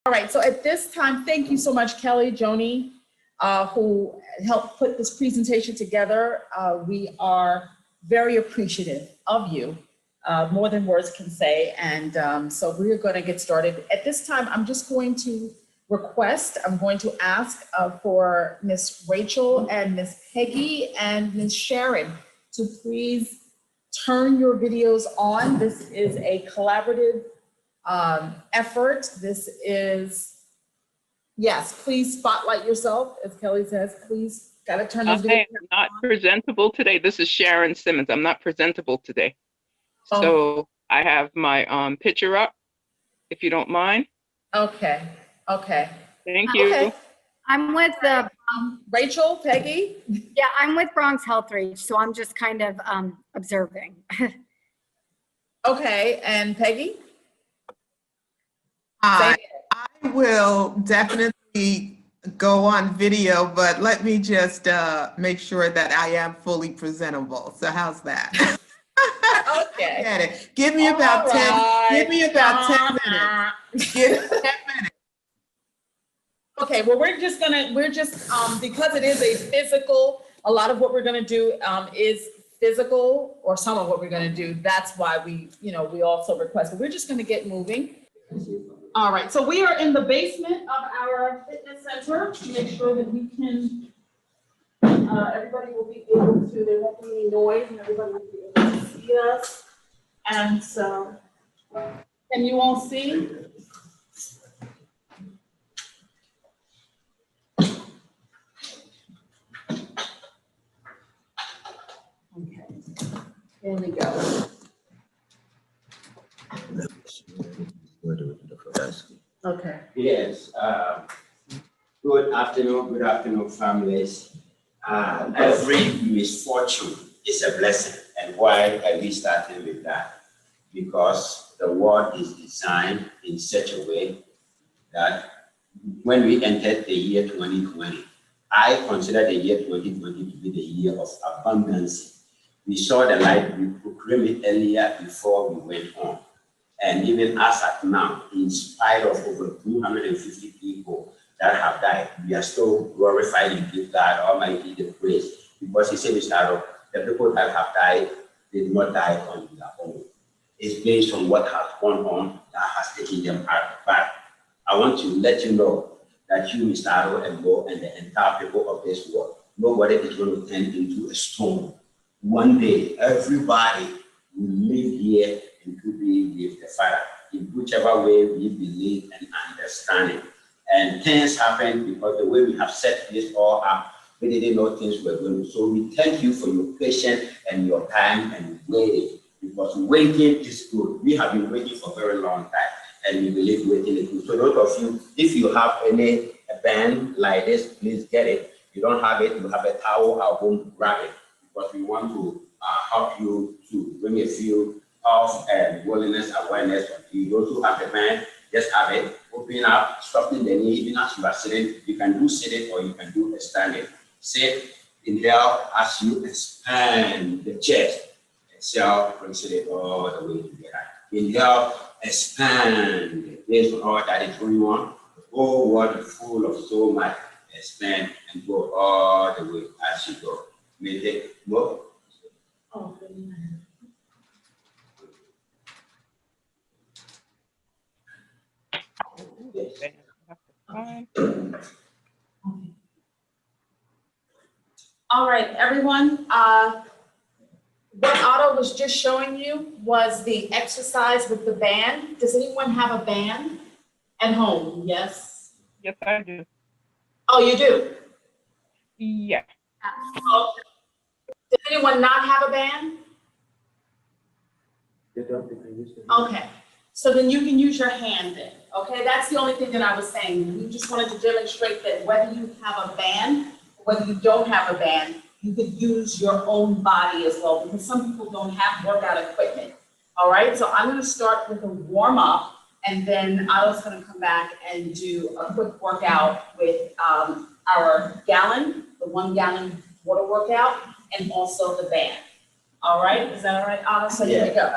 All right, so at this time, thank you so much, Kelly, Joni, who helped put this presentation together. We are very appreciative of you, more than words can say. And so we're going to get started. At this time, I'm just going to I'm going to ask for Miss Rachel and Miss Peggy and Miss Sharon to please turn your videos on. This is a collaborative effort. This is, yes, please spotlight yourself. As Kelly says, please gotta turn those videos on. I am not presentable today. This is Sharon Simmons. I'm not presentable today. Oh. So I have my picture up, if you don't mind. Okay, okay. Thank you. Okay. I'm with the Rachel, Peggy? yeah, I'm with Bronx Health Reach, so I'm just kind of observing. Okay, and Peggy? I will definitely go on video, but let me just make sure that I am fully presentable. So how's that? Okay. Get it. Give me about 10. Give me about 10 minutes. Give me 10 minutes. Okay, well, we're just because it is a physical, a lot of what we're gonna do is physical, or some of what we're gonna do. That's why we also request, but we're just gonna get moving. All right, so we are in the basement of our fitness center to make sure that we can, everybody will be able to, there won't be any noise and everybody will be able to see us. And so, can you all see? Okay, here we go. Okay. Yes. Good afternoon, families. Every misfortune is a blessing. And why are we starting with that? Because the world is designed in such a way that when we entered the year 2020, I consider the year 2020 to be the year of abundance. We saw the light, we proclaimed it earlier before we went on. And even as at now, in spite of over 250 people that have died, we are still glorified and give God Almighty the praise. Because He said, Mr. Aro, the people that have died did not die on their own. It's based on what has gone on that has taken them back. I want to let you know that you, Mr. Aro, and Mo, and the entire people of this world, nobody is going to turn into a stone. One day, everybody will live here and to be with the Father in whichever way we believe and understand it. And things happen because the way we have set this all up, we didn't know things were going to. So we thank you for your patience and your time and waiting, because waiting is good. We have been waiting for a very long time, and we believe waiting is good. So those of you, if you have any band like this, please get it. If you don't have it, you have a towel at home, grab it, because we want to help you to bring a few of willingness, awareness. Those who have the band, just have it, open up, stopping the knee. Even as you are sitting, you can do sitting or you can do a standing. Sit, inhale as you expand the chest. Exhale, release it all the way together. Inhale, expand. Based on all that is going on, the whole world is full of so much. Expand and go all the way as you go. May take more. Oh, all right, everyone. What Otto was just showing you was the exercise with the band. Does anyone have a band at home? Yes? Yes, I do. Oh, you do? Yeah. Oh. Does anyone not have a band? Okay, so then you can use your hand then, okay? That's the only thing that I was saying. We just wanted to demonstrate that whether you have a band, or whether you don't have a band, you could use your own body as well, because some people don't have workout equipment, all right? So I'm gonna start with a warm up, and then Otto's gonna come back and do a quick workout with our gallon, the 1 gallon water workout, and also the band. All right, is that all right, Otto? So here we go.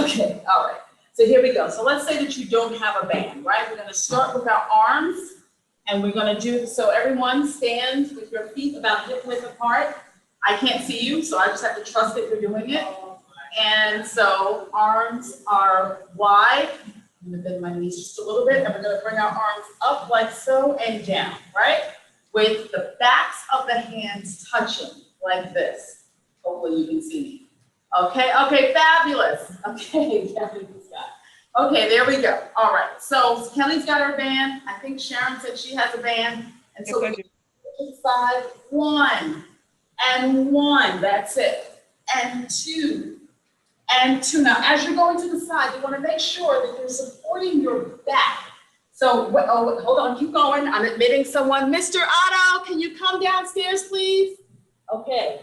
Okay, all right. So here we go. So let's say that you don't have a band, right? We're gonna start with our arms, and we're gonna do, so everyone stand with your feet about hip width apart. I can't see you, so I just have to trust that you're doing it. And so arms are wide. I'm gonna bend my knees just a little bit, and we're gonna bring our arms up like so and down, right? With the backs of the hands touching like this. Hopefully you can see me. Okay, fabulous. Okay, Kelly's got. Okay, there we go. All right, so Kelly's got her band. I think Sharon said she has a band. And so Yes, I we do. side, 1 and 1, that's it. And 2 and 2. Now, as you're going to the side, you want to make sure that you're supporting your back. So, hold on, keep going. I'm admitting someone. Mr. Otto, can you come downstairs, please? Okay,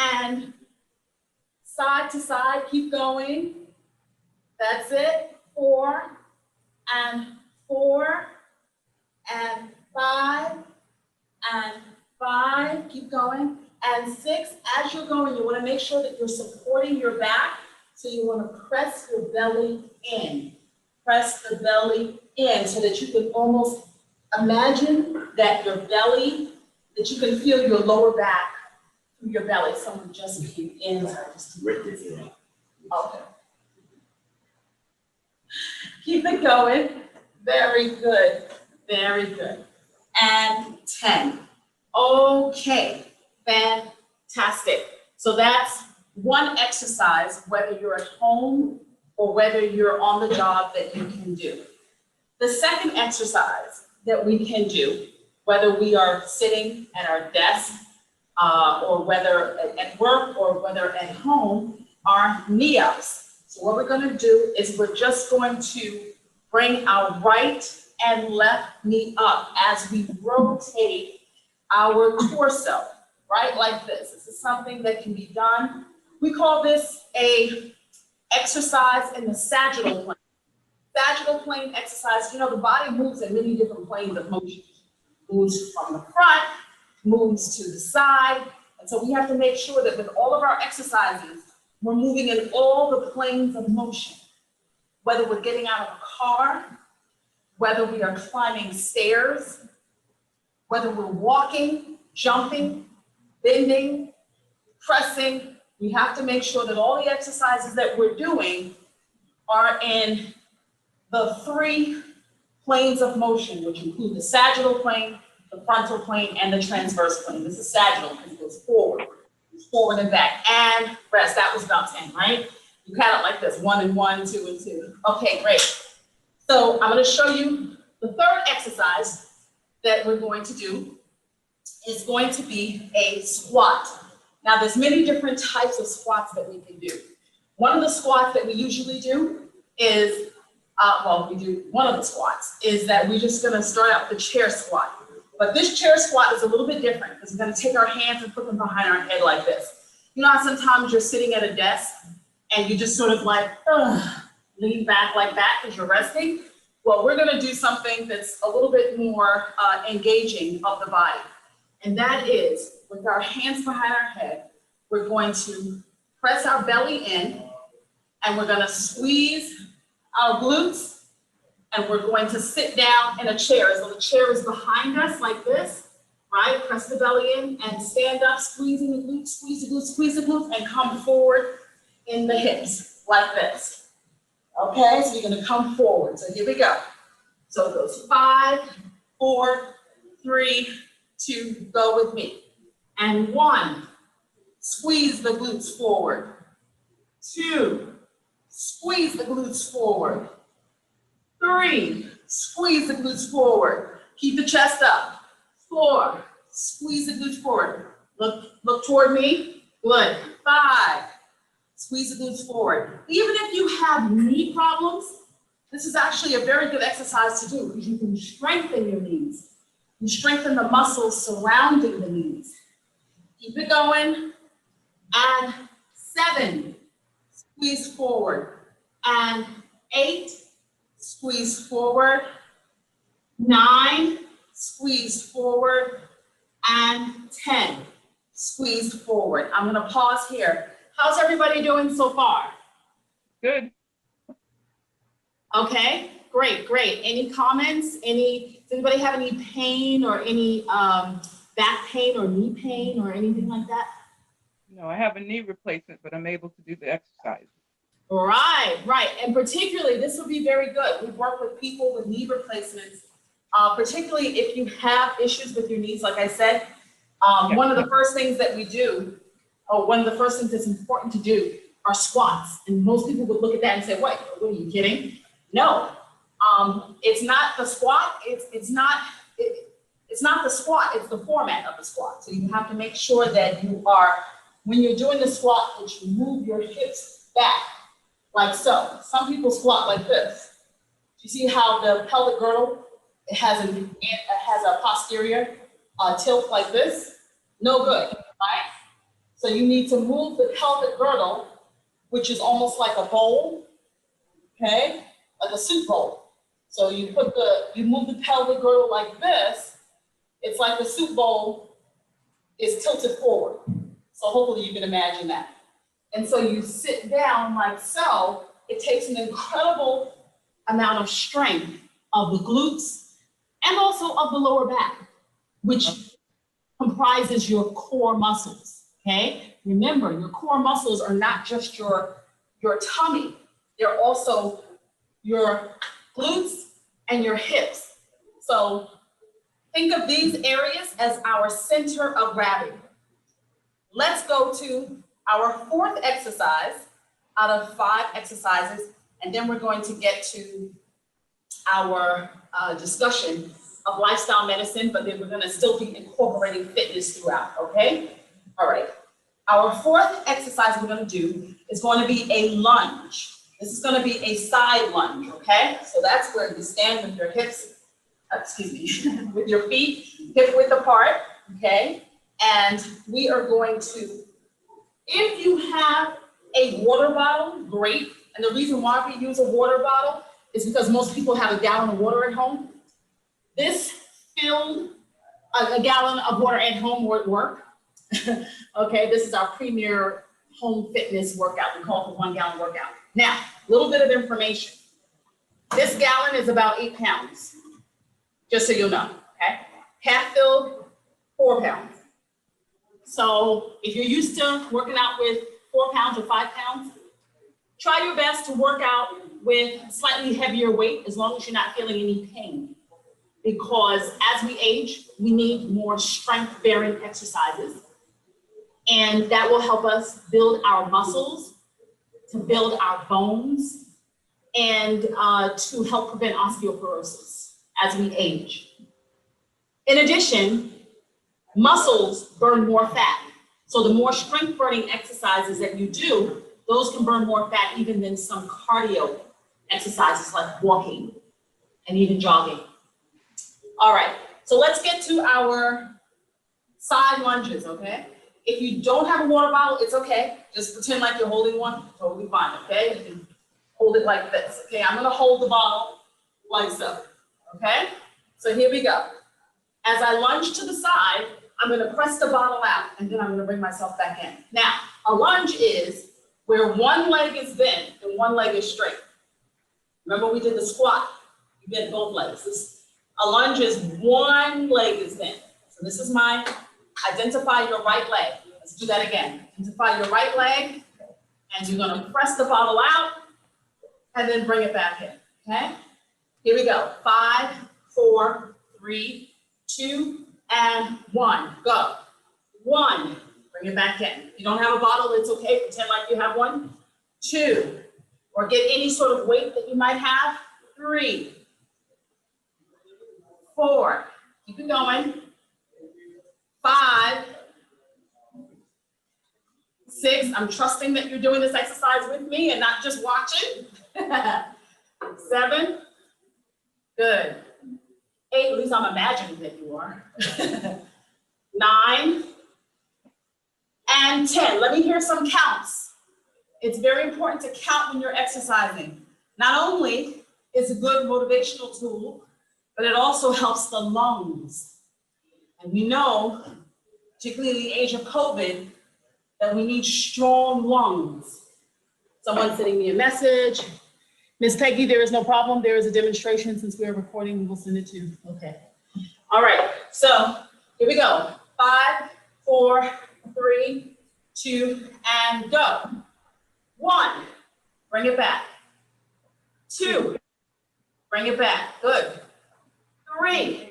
and side to side, keep going. That's it. 4 and 4 and 5 and 5. Keep going. And 6. As you're going, you want to make sure that you're supporting your back. So you want to press your belly in. Press the belly in so that you can almost imagine that your belly, that you can feel your lower back through your belly. Someone just came in. So I just okay. Keep it going. Very good. Very good. And 10. Okay. Fantastic. So that's one exercise, whether you're at home or whether you're on the job, that you can do. The second exercise that we can do, whether we are sitting at our desk or whether at work or whether at home, are knee-ups. So what we're going to do is we're just going to bring our right and left knee up as we rotate our torso, right? Like this. This is something that can be done. We call this a exercise in the sagittal plane. Sagittal plane exercise, you know, the body moves in many different planes of motion. Moves from the front, moves to the side. And so we have to make sure that with all of our exercises, we're moving in all the planes of motion. Whether we're getting out of a car, whether we are climbing stairs, whether we're walking, jumping, bending, pressing, we have to make sure that all the exercises that we're doing are in the 3 planes of motion, which include the sagittal plane, the frontal plane, and the transverse plane. This is sagittal because it goes forward and back, and rest. That was about 10, right? You count it like this, 1 and 1, 2 and 2. Okay, great. So I'm going to show you the third exercise that we're going to do is going to be a squat. Now, there's many different types of squats that we can do. One of the squats that we usually do is, one of the squats is that we're just gonna start out the chair squat. But this chair squat is a little bit different because we're gonna take our hands and put them behind our head like this. You know how sometimes you're sitting at a desk and you just sort of like, lean back like that because you're resting? Well, we're gonna do something that's a little bit more engaging of the body. And that is, with our hands behind our head, we're going to press our belly in, and we're gonna squeeze our glutes, and we're going to sit down in a chair. So the chair is behind us like this, right? Press the belly in and stand up, squeezing the glutes, squeeze the glutes, squeeze the glutes, and come forward in the hips like this. Okay, so you're gonna come forward. So here we go. So it goes 5, 4, 3, 2, go with me. And 1, squeeze the glutes forward. 2, squeeze the glutes forward. 3, squeeze the glutes forward. Keep the chest up. 4, squeeze the glutes forward. Look toward me. Good. 5, squeeze the glutes forward. Even if you have knee problems, this is actually a very good exercise to do because you can strengthen your knees. You strengthen the muscles surrounding the knees. Keep it going. And 7, squeeze forward. And 8, squeeze forward. 9, squeeze forward. And 10, squeeze forward. I'm gonna pause here. How's everybody doing so far? Good. Okay, great, great. Any comments? Does anybody have any pain or any back pain or knee pain or anything like that? No, I have a knee replacement, but I'm able to do the exercise. Right, right. And particularly, this would be very good. We work with people with knee replacements, particularly if you have issues with your knees, like I said. One of the first things that we do, or one of the first things that's important to do are squats. And most people would look at that and say, wait, what are you kidding? No, it's not the squat. It's not the squat, it's the format of the squat. So you have to make sure that you are, when you're doing the squat, that you move your hips back like so. Some people squat like this. You see how the pelvic girdle, it has a posterior tilt like this? No good, right? So you need to move the pelvic girdle, which is almost like a bowl, okay? Like a soup bowl. So you move the pelvic girdle like this. It's like the soup bowl is tilted forward. So hopefully you can imagine that. And so you sit down like so. It takes an incredible amount of strength of the glutes and also of the lower back, which comprises your core muscles, okay? Remember, your core muscles are not just your tummy. They're also your glutes and your hips. So think of these areas as our center of gravity. Let's go to our fourth exercise out of 5 exercises, and then we're going to get to our discussion of lifestyle medicine, but then we're going to still be incorporating fitness throughout, okay? All right. Our fourth exercise we're going to do is going to be a lunge. This is going to be a side lunge, okay? So that's where you stand with your hips, with your feet hip width apart, okay? And we are going to, if you have a water bottle, great. And the reason why we use a water bottle is because most people have a gallon of water at home. This filled a gallon of water at home would work. Okay, this is our premier home fitness workout. We call it the 1 gallon workout. Now, a little bit of information. This gallon is about 8 pounds, just so you'll know, okay? Half filled, 4 pounds. So if you're used to working out with 4 pounds or 5 pounds, try your best to work out with slightly heavier weight as long as you're not feeling any pain. Because as we age, we need more strength-bearing exercises. And that will help us build our muscles, to build our bones, and to help prevent osteoporosis as we age. In addition, muscles burn more fat. So the more strength-burning exercises that you do, those can burn more fat even than some cardio exercises like walking and even jogging. All right, so let's get to our side lunges, okay? If you don't have a water bottle, it's okay. Just pretend like you're holding one, totally fine, okay? You can hold it like this, okay? I'm gonna hold the bottle like so, okay? So here we go. As I lunge to the side, I'm gonna press the bottle out and then I'm gonna bring myself back in. Now, a lunge is where one leg is bent and one leg is straight. Remember we did the squat, you bent both legs. A lunge is one leg is bent. So this is my identify your right leg. Let's do that again. Identify your right leg, and you're gonna press the bottle out and then bring it back in, okay? Here we go. 5, 4, 3, 2, and 1. Go. 1, bring it back in. If you don't have a bottle, it's okay. Pretend like you have one. 2, or get any sort of weight that you might have. 3, 4, keep it going. 5, 6, I'm trusting that you're doing this exercise with me and not just watching. 7, good. 8, at least I'm imagining that you are. 9, and 10. Let me hear some counts. It's very important to count when you're exercising. Not only is it a good motivational tool, but it also helps the lungs. And we know, particularly in the age of COVID, that we need strong lungs. Someone sending me a message. Ms. Peggy, there is no problem. There is a demonstration. Since we are recording, we will send it to you. Okay. All right. So here we go. 5, 4, 3, 2, and go. 1, bring it back. 2, bring it back. Good. 3,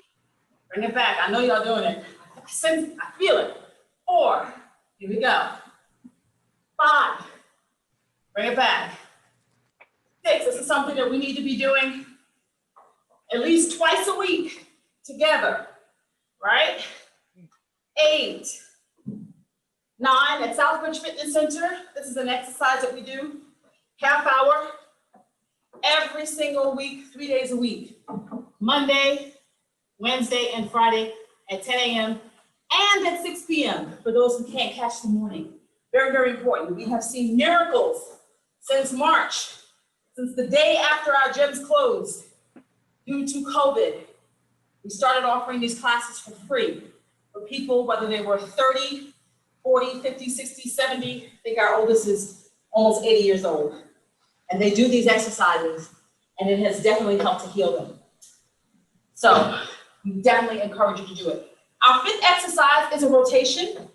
bring it back. I know y'all doing it. I feel it. 4, here we go. 5, bring it back. 6, this is something that we need to be doing at least twice a week together, right? 8, 9, at Southbridge Fitness Center, this is an exercise that we do, half hour, every single week, 3 days a week. Monday, Wednesday, and Friday at 10 a.m. and at 6 p.m. for those who can't catch the morning. Very, very important. We have seen miracles since March, since the day after our gyms closed due to COVID. We started offering these classes for free for people, whether they were 30, 40, 50, 60, 70. I think our oldest is almost 80 years old. And they do these exercises, and it has definitely helped to heal them. So we definitely encourage you to do it. Our 5th exercise is a rotation,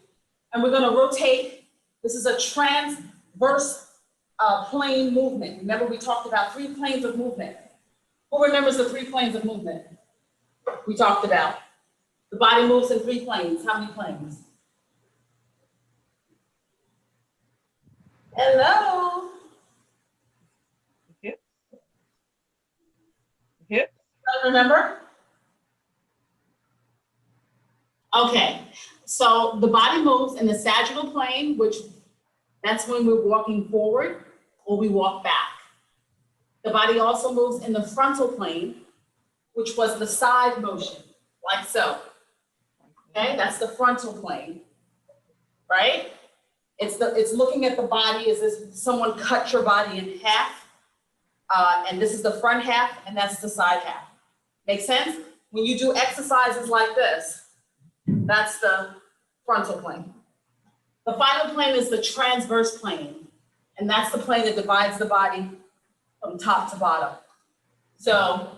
and we're gonna rotate. This is a transverse plane movement. Remember, we talked about 3 planes of movement. Who remembers the 3 planes of movement we talked about? The body moves in 3 planes. How many planes? Hello? Hip. Hip. Remember? Okay, so the body moves in the sagittal plane, which that's when we're walking forward or we walk back. The body also moves in the frontal plane, which was the side motion, like so. Okay, that's the frontal plane, right? It's looking at the body as if someone cut your body in half, and this is the front half, and that's the side half. Make sense? When you do exercises like this, that's the frontal plane. The final plane is the transverse plane, and that's the plane that divides the body from top to bottom. So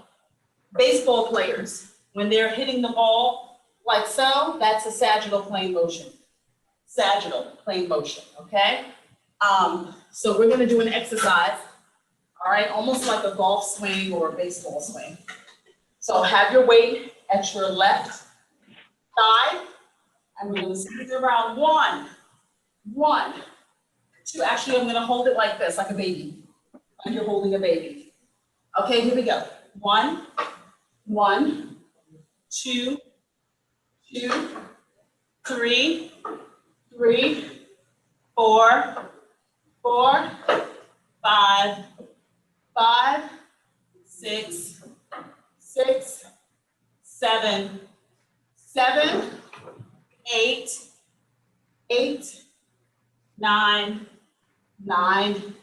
baseball players, when they're hitting the ball like so, that's a sagittal plane motion. Sagittal plane motion, okay? So we're gonna do an exercise, all right, almost like a golf swing or a baseball swing. So have your weight at your left thigh, and we're gonna squeeze around 1, 1, 2, actually I'm gonna hold it like this, like a baby, like you're holding a baby. Okay, here we go. 1, 1, 2, 2, 3, 3, 4, 4, 5, 5, 6, 6, 7, 7, 8, 8, 9, 9,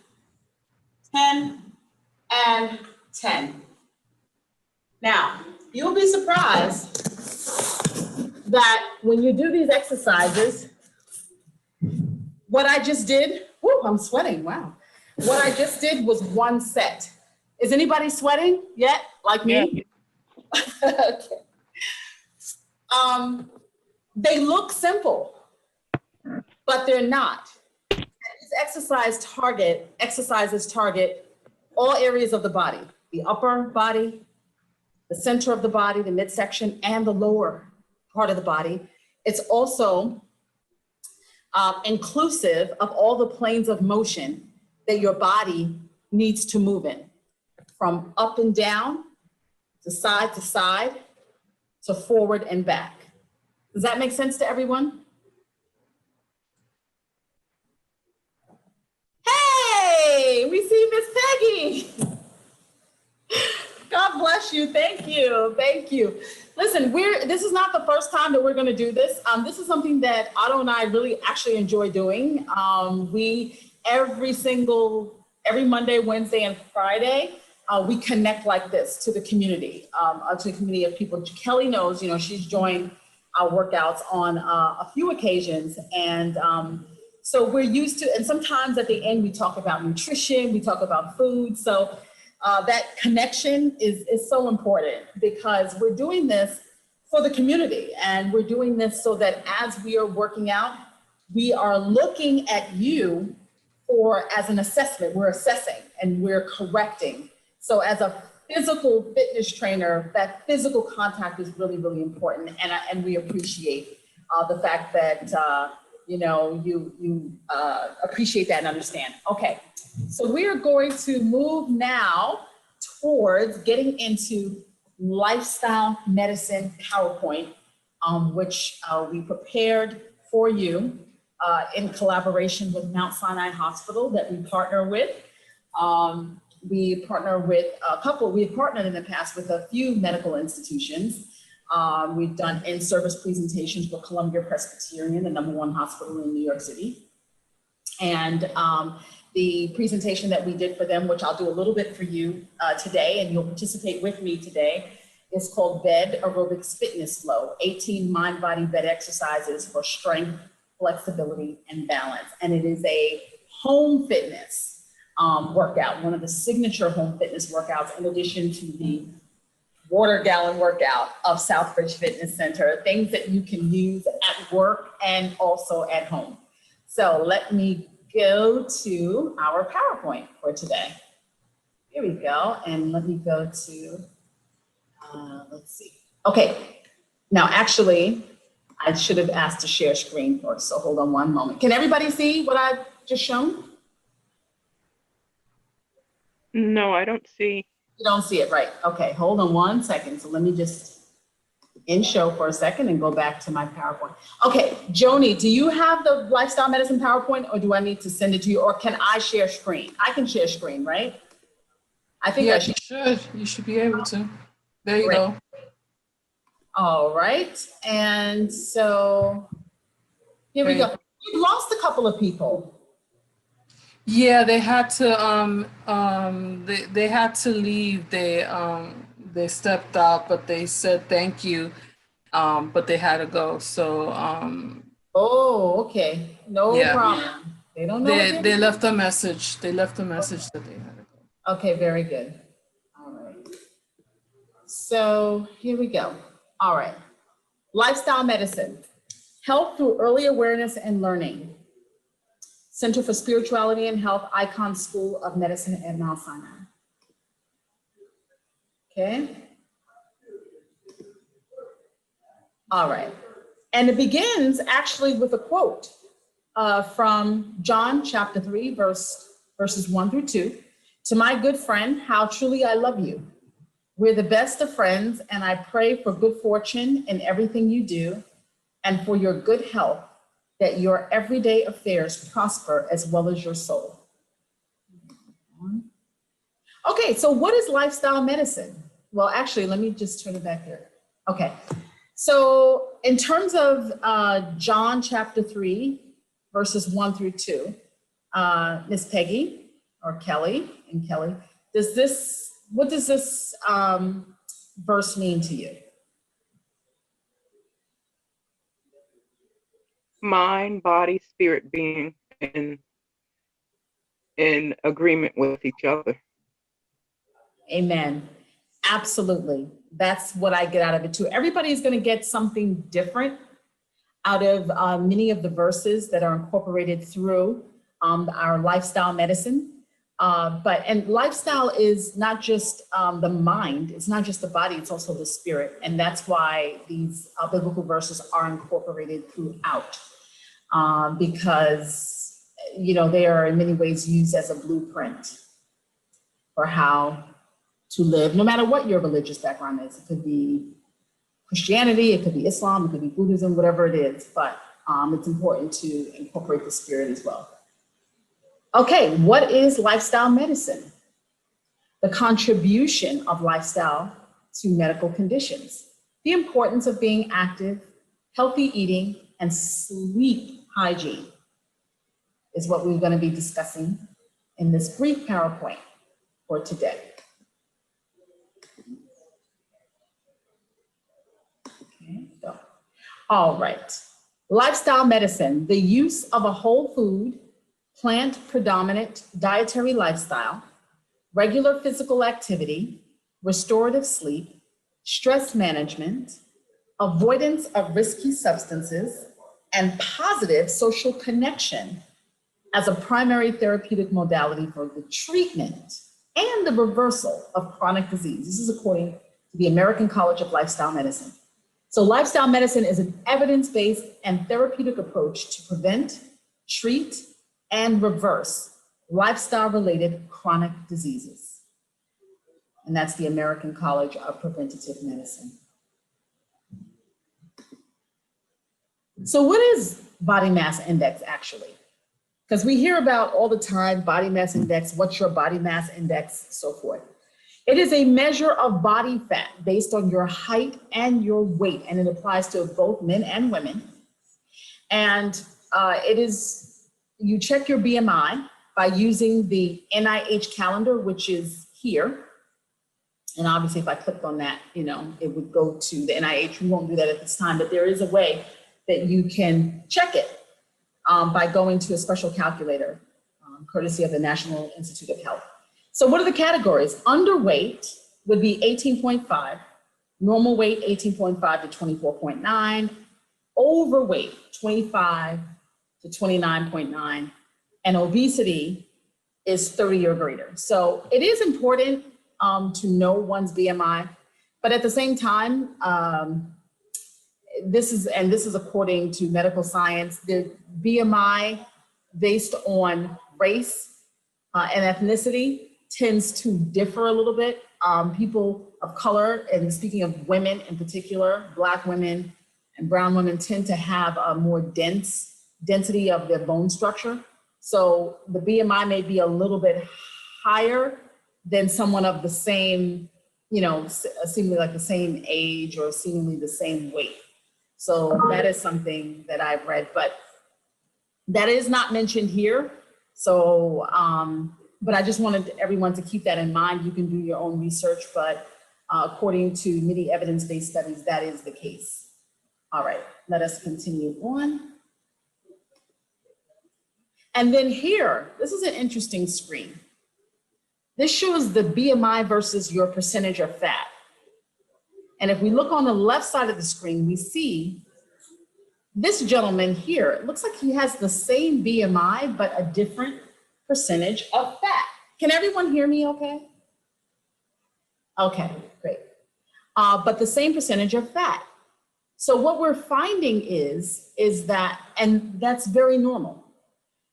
10, and 10. Now, you'll be surprised that when you do these exercises, what I just did, whoo, I'm sweating, wow. What I just did was 1 set. Is anybody sweating yet, like me? Okay. They look simple, but they're not. These exercises target all areas of the body, the upper body, the center of the body, the midsection, and the lower part of the body. It's also inclusive of all the planes of motion that your body needs to move in, from up and down, to side, to forward and back. Does that make sense to everyone? Hey, we see Miss Peggy. God bless you. Thank you. Thank you. Listen, this is not the first time that we're going to do this. This is something that Otto and I really actually enjoy doing. We every Monday, Wednesday, and Friday, we connect like this to the community, of people. Kelly knows, she's joined our workouts on a few occasions, and so we're used to. And sometimes at the end, we talk about nutrition, we talk about food. So that connection is so important because we're doing this for the community, and we're doing this so that as we are working out, we are looking at you as an assessment. We're assessing and we're correcting. So as a physical fitness trainer, that physical contact is really, really important. And we appreciate the fact that, you appreciate that and understand. Okay, so we are going to move now towards getting into lifestyle medicine PowerPoint, which we prepared for you in collaboration with Mount Sinai Hospital that we partner with. We partner with we've partnered in the past with a few medical institutions. We've done in-service presentations for Columbia Presbyterian, the #1 hospital in New York City. And the presentation that we did for them, which I'll do a little bit for you today, and you'll participate with me today, is called Bed Aerobics Fitness Flow, 18 mind-body bed exercises for strength, flexibility, and balance. And it is a home fitness workout, one of the signature home fitness workouts, in addition to the water gallon workout of Southbridge Fitness Center, things that you can use at work and also at home. So let me go to our PowerPoint for today. Here we go. And let me go to, let's see. Okay. Now, actually, I should have asked to share screen first. So hold on one moment. Can everybody see what I've just shown? No, I don't see. You don't see it, right? Okay, hold on one second. So let me just show for a second and go back to my PowerPoint. Okay, Joni, do you have the lifestyle medicine PowerPoint, or do I need to send it to you, or can I share screen? I can share screen, right? I think I should. You should be able to. There you Great. go. All right, and so here we go. We've lost a couple of people. Yeah, they had to they had to leave. They stepped out, but they said thank you. But they had to go. So Oh, okay, no Yeah. problem. They don't know. they left a message. They left a message that they had to go. Okay, very good. All right. So here we go. All right. Lifestyle medicine, health through early awareness and learning. Center for Spirituality and Health, Icon School of Medicine at Mount Sinai. Okay. All right. And it begins actually with a quote from John chapter 3, verses 1 through 2. To my good friend, how truly I love you. We're the best of friends, and I pray for good fortune in everything you do and for your good health, that your everyday affairs prosper as well as your soul. Okay, so what is lifestyle medicine? Well, actually, let me just turn it back here. Okay, so in terms of John chapter 3, verses 1 through 2, Miss Peggy or Kelly, what does this verse mean to you? Mind, body, spirit being in agreement with each other. Amen. Absolutely. That's what I get out of it too. Everybody is going to get something different out of many of the verses that are incorporated through our lifestyle medicine. And lifestyle is not just the mind, it's not just the body, it's also the spirit. And that's why these biblical verses are incorporated throughout. Because, they are in many ways used as a blueprint for how to live, no matter what your religious background is. It could be Christianity, it could be Islam, it could be Buddhism, whatever it is, but it's important to incorporate the spirit as well. Okay, what is lifestyle medicine? The contribution of lifestyle to medical conditions, the importance of being active, healthy eating, and sleep hygiene is what we're going to be discussing in this brief PowerPoint for today. Okay, so, all right. Lifestyle medicine, the use of a whole food, plant predominant dietary lifestyle regular physical activity, restorative sleep, stress management, avoidance of risky substances, and positive social connection as a primary therapeutic modality for the treatment and the reversal of chronic disease. This is according to the American College of Lifestyle Medicine. So lifestyle medicine is an evidence-based and therapeutic approach to prevent, treat, and reverse lifestyle-related chronic diseases. And that's the American College of Preventative Medicine. So what is body mass index actually? Because we hear about all the time, body mass index, what's your body mass index, so forth. It is a measure of body fat based on your height and your weight, and it applies to both men and women. And you check your BMI by using the NIH calendar, which is here. And obviously if I clicked on that, it would go to the NIH. We won't do that at this time, but there is a way that you can check it by going to a special calculator, courtesy of the National Institute of Health. So what are the categories? Underweight would be 18.5, normal weight 18.5 to 24.9, overweight 25 to 29.9, and obesity is 30 or greater. So it is important to know one's BMI, but at the same time, this is according to medical science, the BMI based on race and ethnicity tends to differ a little bit. People of color, and speaking of women in particular, Black women and brown women tend to have a more density of their bone structure. So the BMI may be a little bit higher than someone of the same, seemingly like the same age or seemingly the same weight. So that is something that I've read, but that is not mentioned here. So, but I just wanted everyone to keep that in mind. You can do your own research, but according to many evidence-based studies, that is the case. All right, let us continue on. And then here, this is an interesting screen. This shows the BMI versus your percentage of fat. And if we look on the left side of the screen, we see this gentleman here. It looks like he has the same BMI, but a different percentage of fat. Can everyone hear me okay? Okay, great. But the same percentage of fat. So what we're finding is that, and that's very normal,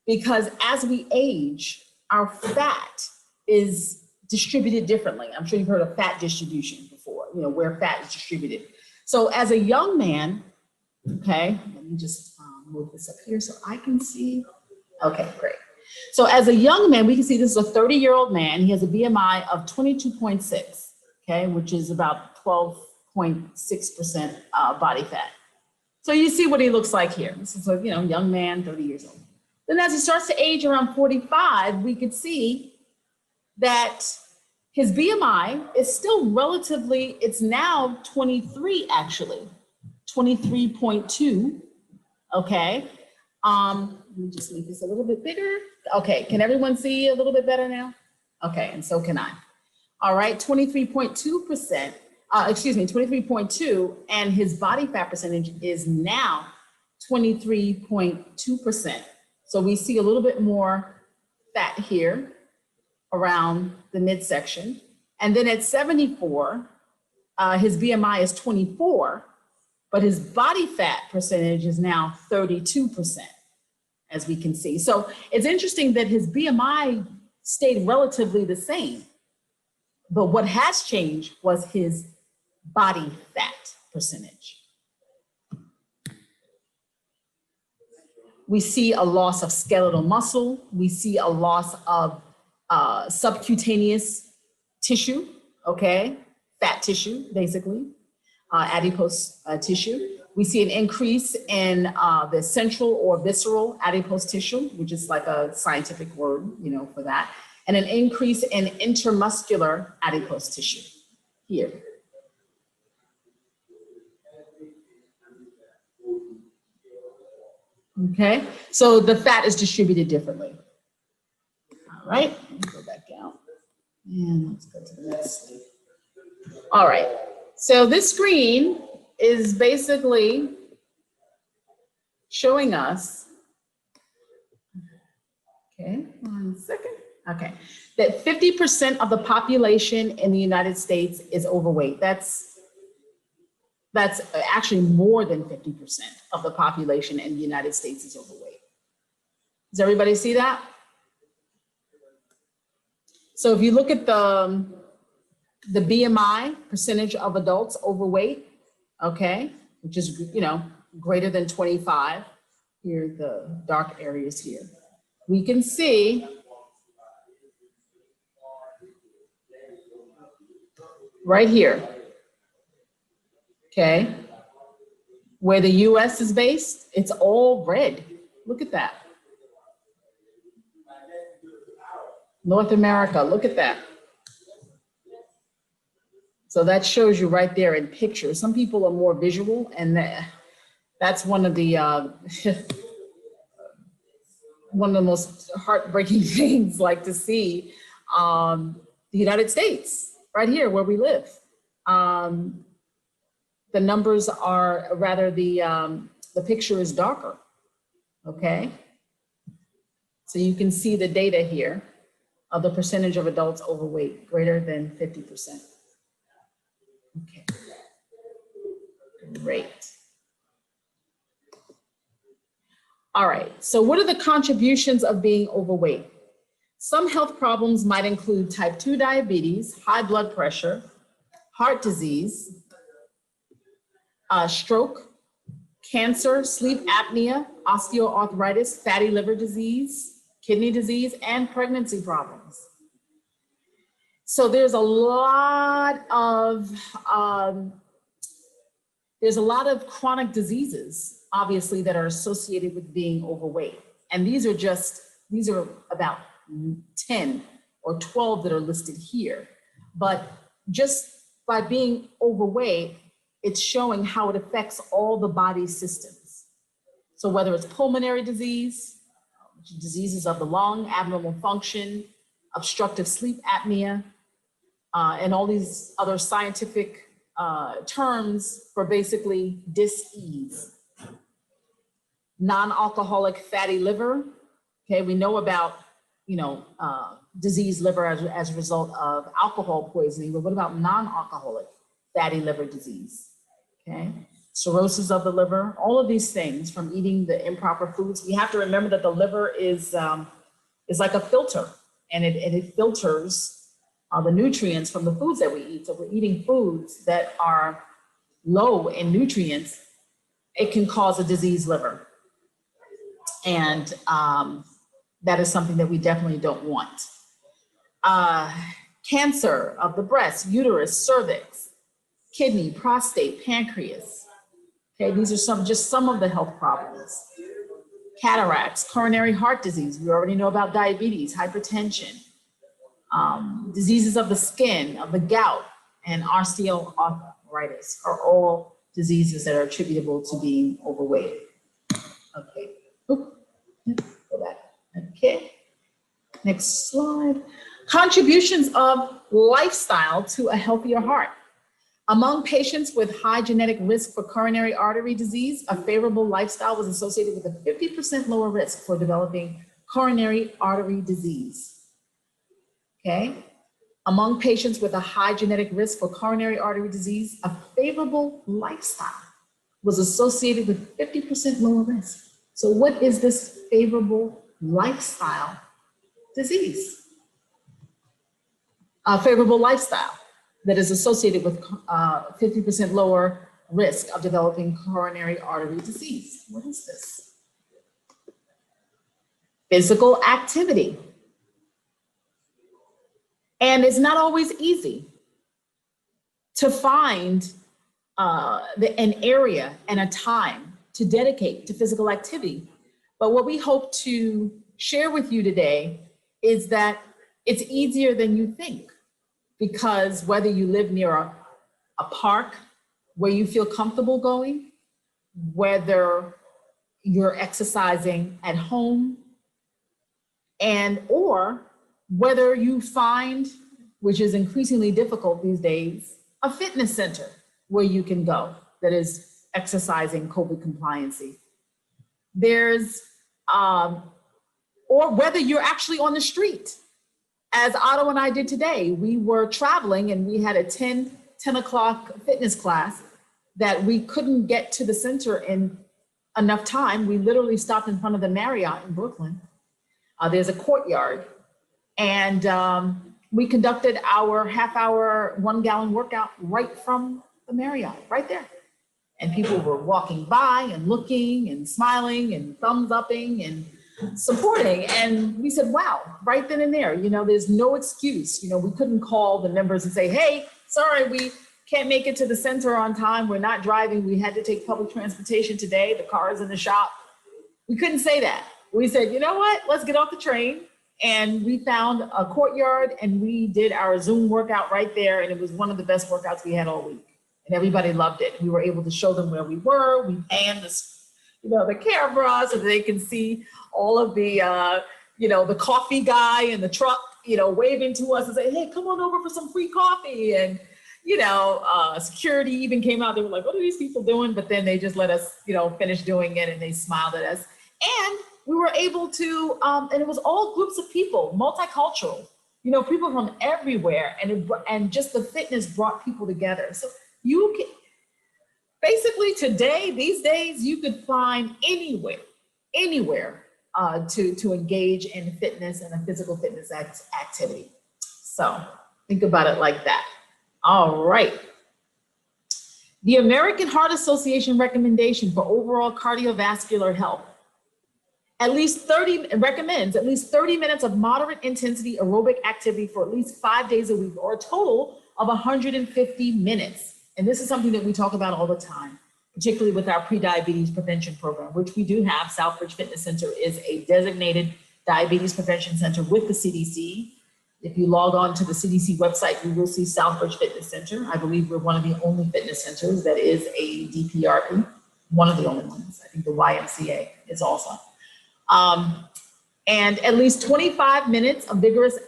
because as we age, our fat is distributed differently. I'm sure you've heard of fat distribution before, where fat is distributed. So as a young man, okay, let me just move this up here so I can see. Okay, great. So as a young man, we can see this is a 30-year-old man. He has a BMI of 22.6, okay, which is about 12.6% body fat. So you see what he looks like here. This is a young man, 30 years old. Then as he starts to age around 45, we could see that his BMI is still relatively, it's now 23 actually, 23.2, okay. Let me just make this a little bit bigger. Okay, can everyone see a little bit better now? Okay, and so can I. All right, 23.2%, 23.2, and his body fat percentage is now 23.2%. So we see a little bit more fat here around the midsection. And then at 74, his BMI is 24, but his body fat percentage is now 32%, as we can see. So it's interesting that his BMI stayed relatively the same, but what has changed was his body fat percentage. We see a loss of skeletal muscle. We see a loss of subcutaneous tissue, okay? Fat tissue, basically, adipose tissue. We see an increase in the central or visceral adipose tissue, which is like a scientific word, for that, and an increase in intermuscular adipose tissue here. Okay, so the fat is distributed differently. All right, let me go back down. And let's go to the next slide. All right, so this screen is basically showing us, okay, 1 second. Okay, that 50% of the population in the United States is overweight. That's actually more than 50% of the population in the United States is overweight. Does everybody see that? So if you look at the BMI, percentage of adults overweight, okay, which is, greater than 25, here are the dark areas here. We can see right here, okay, where the US is based, it's all red. Look at that. North America, look at that. So that shows you right there in pictures. Some people are more visual, and that's one of the most heartbreaking things, like to see the United States right here where we live. The numbers are, rather the picture is darker, okay? So you can see the data here of the percentage of adults overweight, greater than 50%. Okay, great. All right, so what are the contributions of being overweight? Some health problems might include type 2 diabetes, high blood pressure, heart disease, stroke, cancer, sleep apnea, osteoarthritis, fatty liver disease, kidney disease, and pregnancy problems. So there's a lot of chronic diseases, obviously, that are associated with being overweight. And these are about 10 or 12 that are listed here. But just by being overweight, it's showing how it affects all the body systems. So whether it's pulmonary disease, diseases of the lung, abnormal function, obstructive sleep apnea, and all these other scientific terms for basically dis-ease. Non-alcoholic fatty liver, okay, we know about, diseased liver as a result of alcohol poisoning, but what about non-alcoholic fatty liver disease, okay? Cirrhosis of the liver, all of these things from eating the improper foods. We have to remember that the liver is like a filter, and it filters the nutrients from the foods that we eat. So if we're eating foods that are low in nutrients, it can cause a diseased liver. And that is something that we definitely don't want. Cancer of the breast, uterus, cervix, kidney, prostate, pancreas. Okay, these are just some of the health problems. Cataracts, coronary heart disease. We already know about diabetes, hypertension. Diseases of the skin, of the gout, and osteoarthritis are all diseases that are attributable to being overweight. Okay, go back. Okay, next slide. Contributions of lifestyle to a healthier heart. Among patients with high genetic risk for coronary artery disease, a favorable lifestyle was associated with a 50% lower risk for developing coronary artery disease. Okay, among patients with a high genetic risk for coronary artery disease, a favorable lifestyle was associated with 50% lower risk. So what is this favorable lifestyle disease? A favorable lifestyle that is associated with 50% lower risk of developing coronary artery disease. What is this? Physical activity. And it's not always easy to find an area and a time to dedicate to physical activity. But what we hope to share with you today is that it's easier than you think, because whether you live near a park where you feel comfortable going, whether you're exercising at home, or whether you find which is increasingly difficult these days, a fitness center where you can go that is exercising COVID compliancy. There's, or whether you're actually on the street, as Otto and I did today. We were traveling and we had a 10 o'clock fitness class that we couldn't get to the center in enough time. We literally stopped in front of the Marriott in Brooklyn. There's a courtyard, and we conducted our half-hour, 1-gallon workout right from the Marriott, right there. And people were walking by and looking and smiling and thumbs-upping and supporting. And we said, wow, right then and there, there's no excuse. We couldn't call the members and say, hey, sorry, we can't make it to the center on time. We're not driving. We had to take public transportation today. The car is in the shop. We couldn't say that. We said, you know what? Let's get off the train. And we found a courtyard and we did our Zoom workout right there. And it was one of the best workouts we had all week. And everybody loved it. We were able to show them where we were. We panned the camera so that they can see all of the, the coffee guy in the truck, waving to us and say, hey, come on over for some free coffee. And, security even came out. They were like, what are these people doing? But then they just let us, finish doing it, and they smiled at us. And we were able to, and it was all groups of people, multicultural, people from everywhere. And just the fitness brought people together. So you can, basically today, these days, you could find anywhere to engage in fitness and a physical fitness activity. So think about it like that. All right. The American Heart Association recommendation for overall cardiovascular health recommends at least 30 minutes of moderate intensity aerobic activity for at least 5 days a week, or a total of 150 minutes. And this is something that we talk about all the time, particularly with our prediabetes prevention program, which we do have. Southbridge Fitness Center is a designated diabetes prevention center with the CDC. If you log on to the CDC website, you will see Southbridge Fitness Center. I believe we're one of the only fitness centers that is a DPRP, one of the only ones. I think the YMCA is also. And at least 25 minutes of vigorous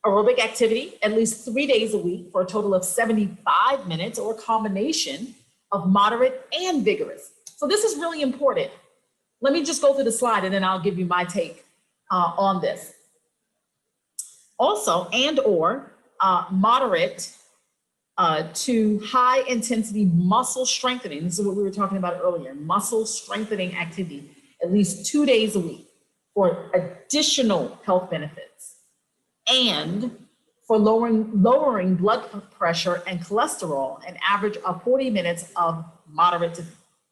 aerobic activity, at least 3 days a week, for a total of 75 minutes, or a combination of moderate and vigorous. So this is really important. Let me just go through the slide and then I'll give you my take on this. Also, moderate to high intensity muscle strengthening. This is what we were talking about earlier, muscle strengthening activity, at least 2 days a week, for additional health benefits, and for lowering blood pressure and cholesterol, an average of 40 minutes of moderate to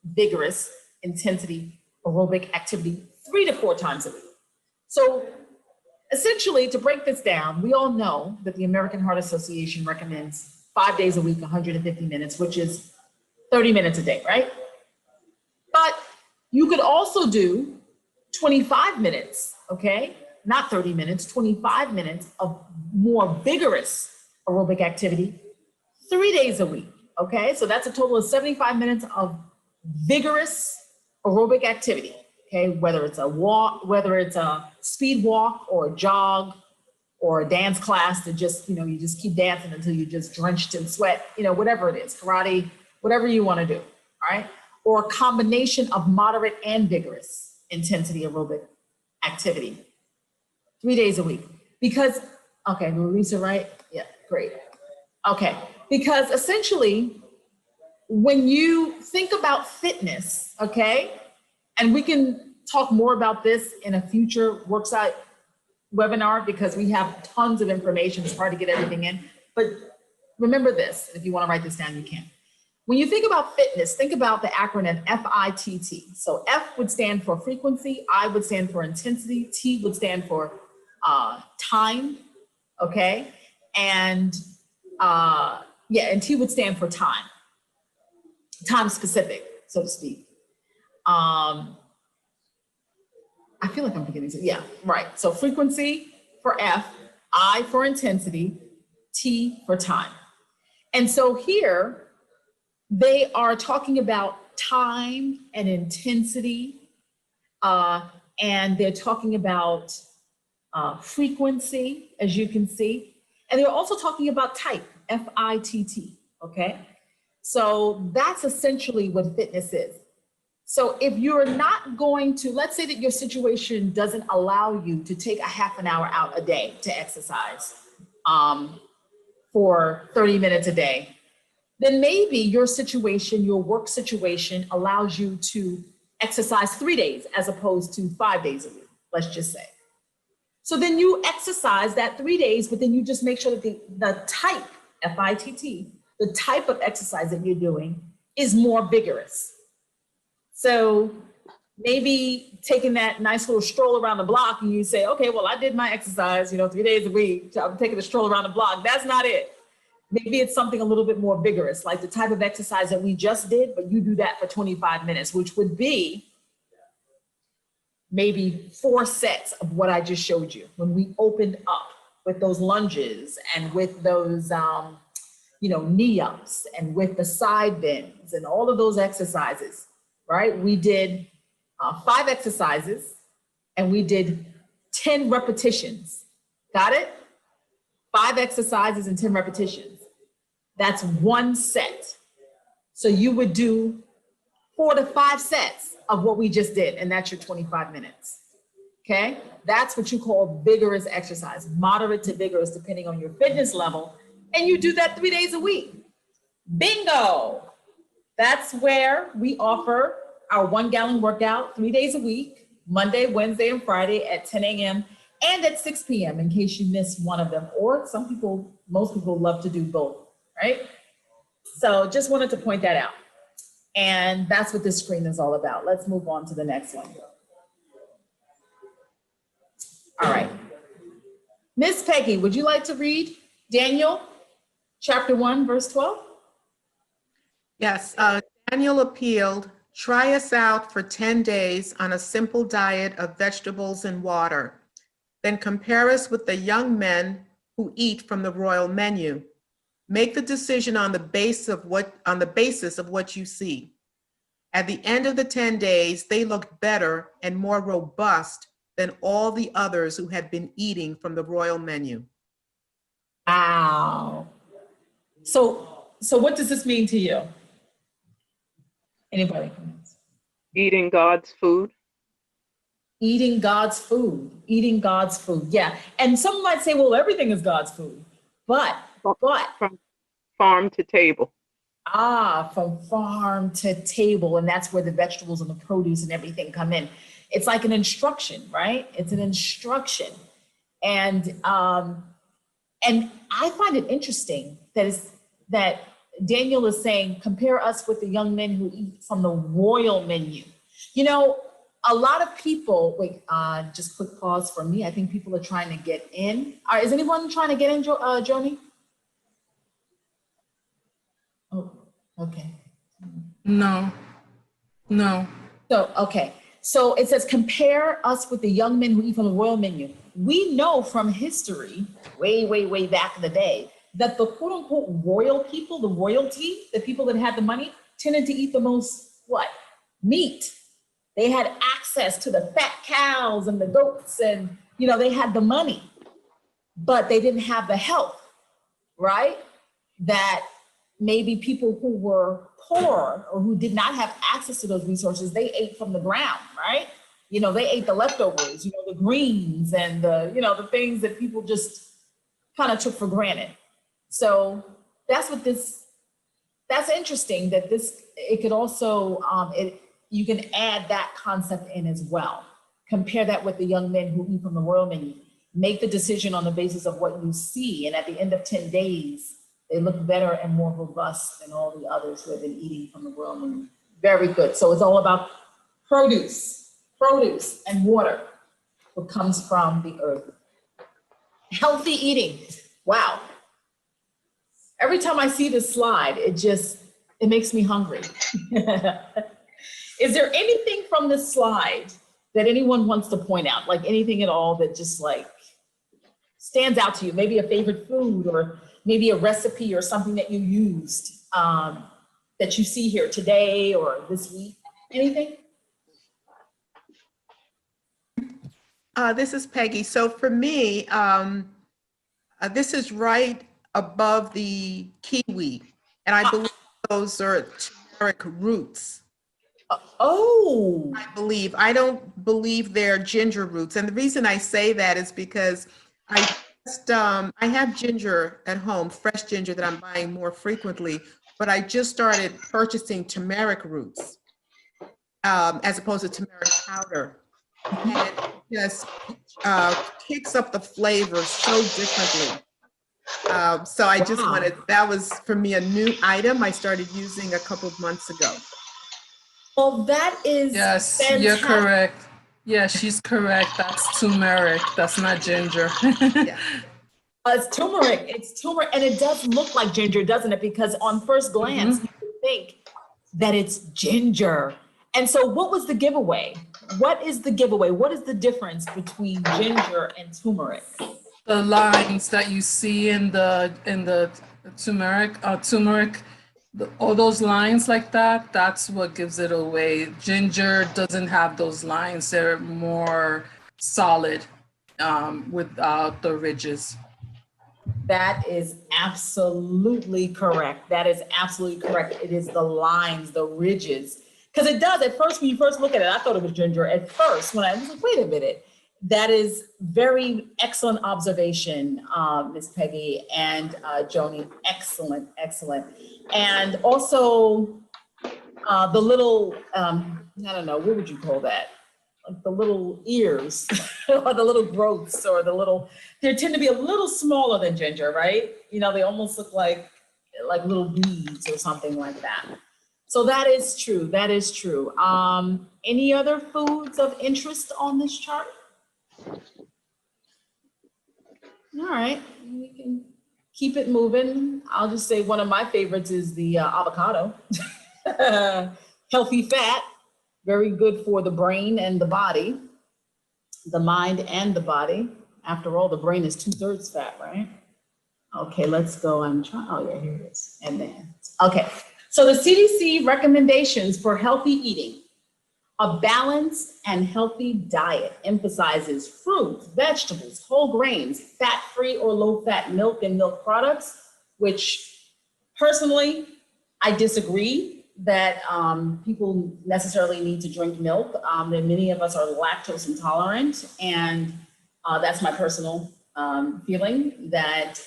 vigorous intensity aerobic activity 3 to 4 times a week. So essentially, to break this down, we all know that the American Heart Association recommends 5 days a week, 150 minutes, which is 30 minutes a day, right? But you could also do 25 minutes, okay? Not 30 minutes, 25 minutes of more vigorous aerobic activity 3 days a week, okay? So that's a total of 75 minutes of vigorous aerobic activity, okay? Whether it's a walk, whether it's a speed walk or a jog or a dance class that just, you just keep dancing until you're just drenched in sweat, whatever it is, karate, whatever you want to do, all right? Or a combination of moderate and vigorous intensity aerobic activity 3 days a week. Because, okay, Lisa, right? Yeah, great. Okay, because essentially, when you think about fitness, okay, and we can talk more about this in a future worksite webinar because we have tons of information. It's hard to get everything in, but remember this, if you want to write this down, you can. When you think about fitness, think about the acronym FITT. So F would stand for frequency, I would stand for intensity, T would stand for time, okay? And and T would stand for time specific, so to speak. I feel like I'm forgetting, yeah, right. So frequency for F, I for intensity, T for time. And so here, they are talking about time and intensity, and they're talking about frequency, as you can see. And they're also talking about type, F-I-T-T, okay? So that's essentially what fitness is. So if you're not going to, let's say that your situation doesn't allow you to take a half an hour out a day to exercise for 30 minutes a day, then maybe your situation, your work situation allows you to exercise 3 days as opposed to 5 days a week, let's just say. So then you exercise that 3 days, but then you just make sure that the type, F-I-T-T, the type of exercise that you're doing is more vigorous. So maybe taking that nice little stroll around the block and you say, okay, well, I did my exercise, 3 days a week, I'm taking a stroll around the block. That's not it. Maybe it's something a little bit more vigorous, like the type of exercise that we just did, but you do that for 25 minutes, which would be maybe 4 sets of what I just showed you when we opened up with those lunges and with those, knee ups and with the side bends and all of those exercises, right? We did 5 exercises and we did 10 repetitions. Got it? 5 exercises and 10 repetitions. That's 1 set. So you would do 4 to 5 sets of what we just did, and that's your 25 minutes. Okay? That's what you call vigorous exercise, moderate to vigorous, depending on your fitness level. And you do that 3 days a week. Bingo! That's where we offer our 1 gallon workout 3 days a week, Monday, Wednesday, and Friday at 10 a.m. and at 6 p.m. in case you miss one of them. Or most people love to do both, right? So just wanted to point that out. And that's what this screen is all about. Let's move on to the next one. All right. Miss Peggy, would you like to read Daniel chapter 1, verse 12? Yes, Daniel appealed, try us out for 10 days on a simple diet of vegetables and water. Then compare us with the young men who eat from the royal menu. Make the decision on the basis of what you see. At the end of the 10 days, they looked better and more robust than all the others who had been eating from the royal menu. Wow. So what does this mean to you? Anybody? Eating God's food. Eating God's food, eating God's food. Yeah. And some might say, well, everything is God's food, but From farm to table. from farm to table. And that's where the vegetables and the produce and everything come in. It's like an instruction, right? It's an instruction. And I find it interesting that Daniel is saying, compare us with the young men who eat from the royal menu. A lot of people, just quick pause for me. I think people are trying to get in. Is anyone trying to get in, Joni? Oh, okay. No. So it says, compare us with the young men who eat from the royal menu. We know from history, way, way, way back in the day, that the quote unquote royal people, the royalty, the people that had the money, tended to eat the most, meat. They had access to the fat cows and the goats and, they had the money, but they didn't have the health, right? That maybe people who were poor or who did not have access to those resources, they ate from the ground, right? They ate the leftovers, the greens and the things that people just kind of took for granted. So that's interesting that it could also, you can add that concept in as well. Compare that with the young men who eat from the royal menu. Make the decision on the basis of what you see. And at the end of 10 days, they look better and more robust than all the others who have been eating from the royal menu. Very good. So it's all about produce and water, what comes from the earth. Healthy eating. Wow. Every time I see this slide, it makes me hungry. Is there anything from this slide that anyone wants to point out? Like anything at all that just stands out to you? Maybe a favorite food or maybe a recipe or something that you used that you see here today or this week? Anything? This is Peggy. So for me, This is right above the kiwi, and I believe those are turmeric roots. Oh, I believe. I don't believe they're ginger roots. And the reason I say that is because I have ginger at home, fresh ginger that I'm buying more frequently, but I just started purchasing turmeric roots as opposed to turmeric powder. And it just kicks up the flavor so differently. So I just Wow. wanted, that was for me a new item I started using a couple of months ago. well, that is Yes, fantastic. you're correct. Yeah, she's correct. That's turmeric. That's not ginger. Yeah. It's turmeric. It's turmeric, and it does look like ginger, doesn't it? Because on first glance, you would think that it's ginger. And so, what was the giveaway? What is the giveaway? What is the difference between ginger and turmeric? The lines that you see in the turmeric, all those lines like that, that's what gives it away. Ginger doesn't have those lines. They're more solid without the ridges. That is absolutely correct. That is absolutely correct. It is the lines, the ridges. Because it does, at first, when you first look at it, I thought it was ginger. At first, when I was like, wait a minute. That is very excellent observation, Ms. Peggy and Joni. Excellent, excellent. And also the little, I don't know, what would you call that? Like the little ears or the little growths or the little, they tend to be a little smaller than ginger, right? You know, they almost look like little beads or something like that. So that is true. That is true. Any other foods of interest on this chart? All right, we can keep it moving. I'll just say one of my favorites is the avocado. Healthy fat, very good for the brain and the body, the mind and the body. After all, the brain is 2/3 fat, right? Okay, let's go. I'm trying, oh yeah, here it is. And then, okay. So the CDC recommendations for healthy eating. A balanced and healthy diet emphasizes fruits, vegetables, whole grains, fat-free or low-fat milk and milk products, which personally, I disagree that people necessarily need to drink milk. That many of us are lactose intolerant, and that's my personal feeling that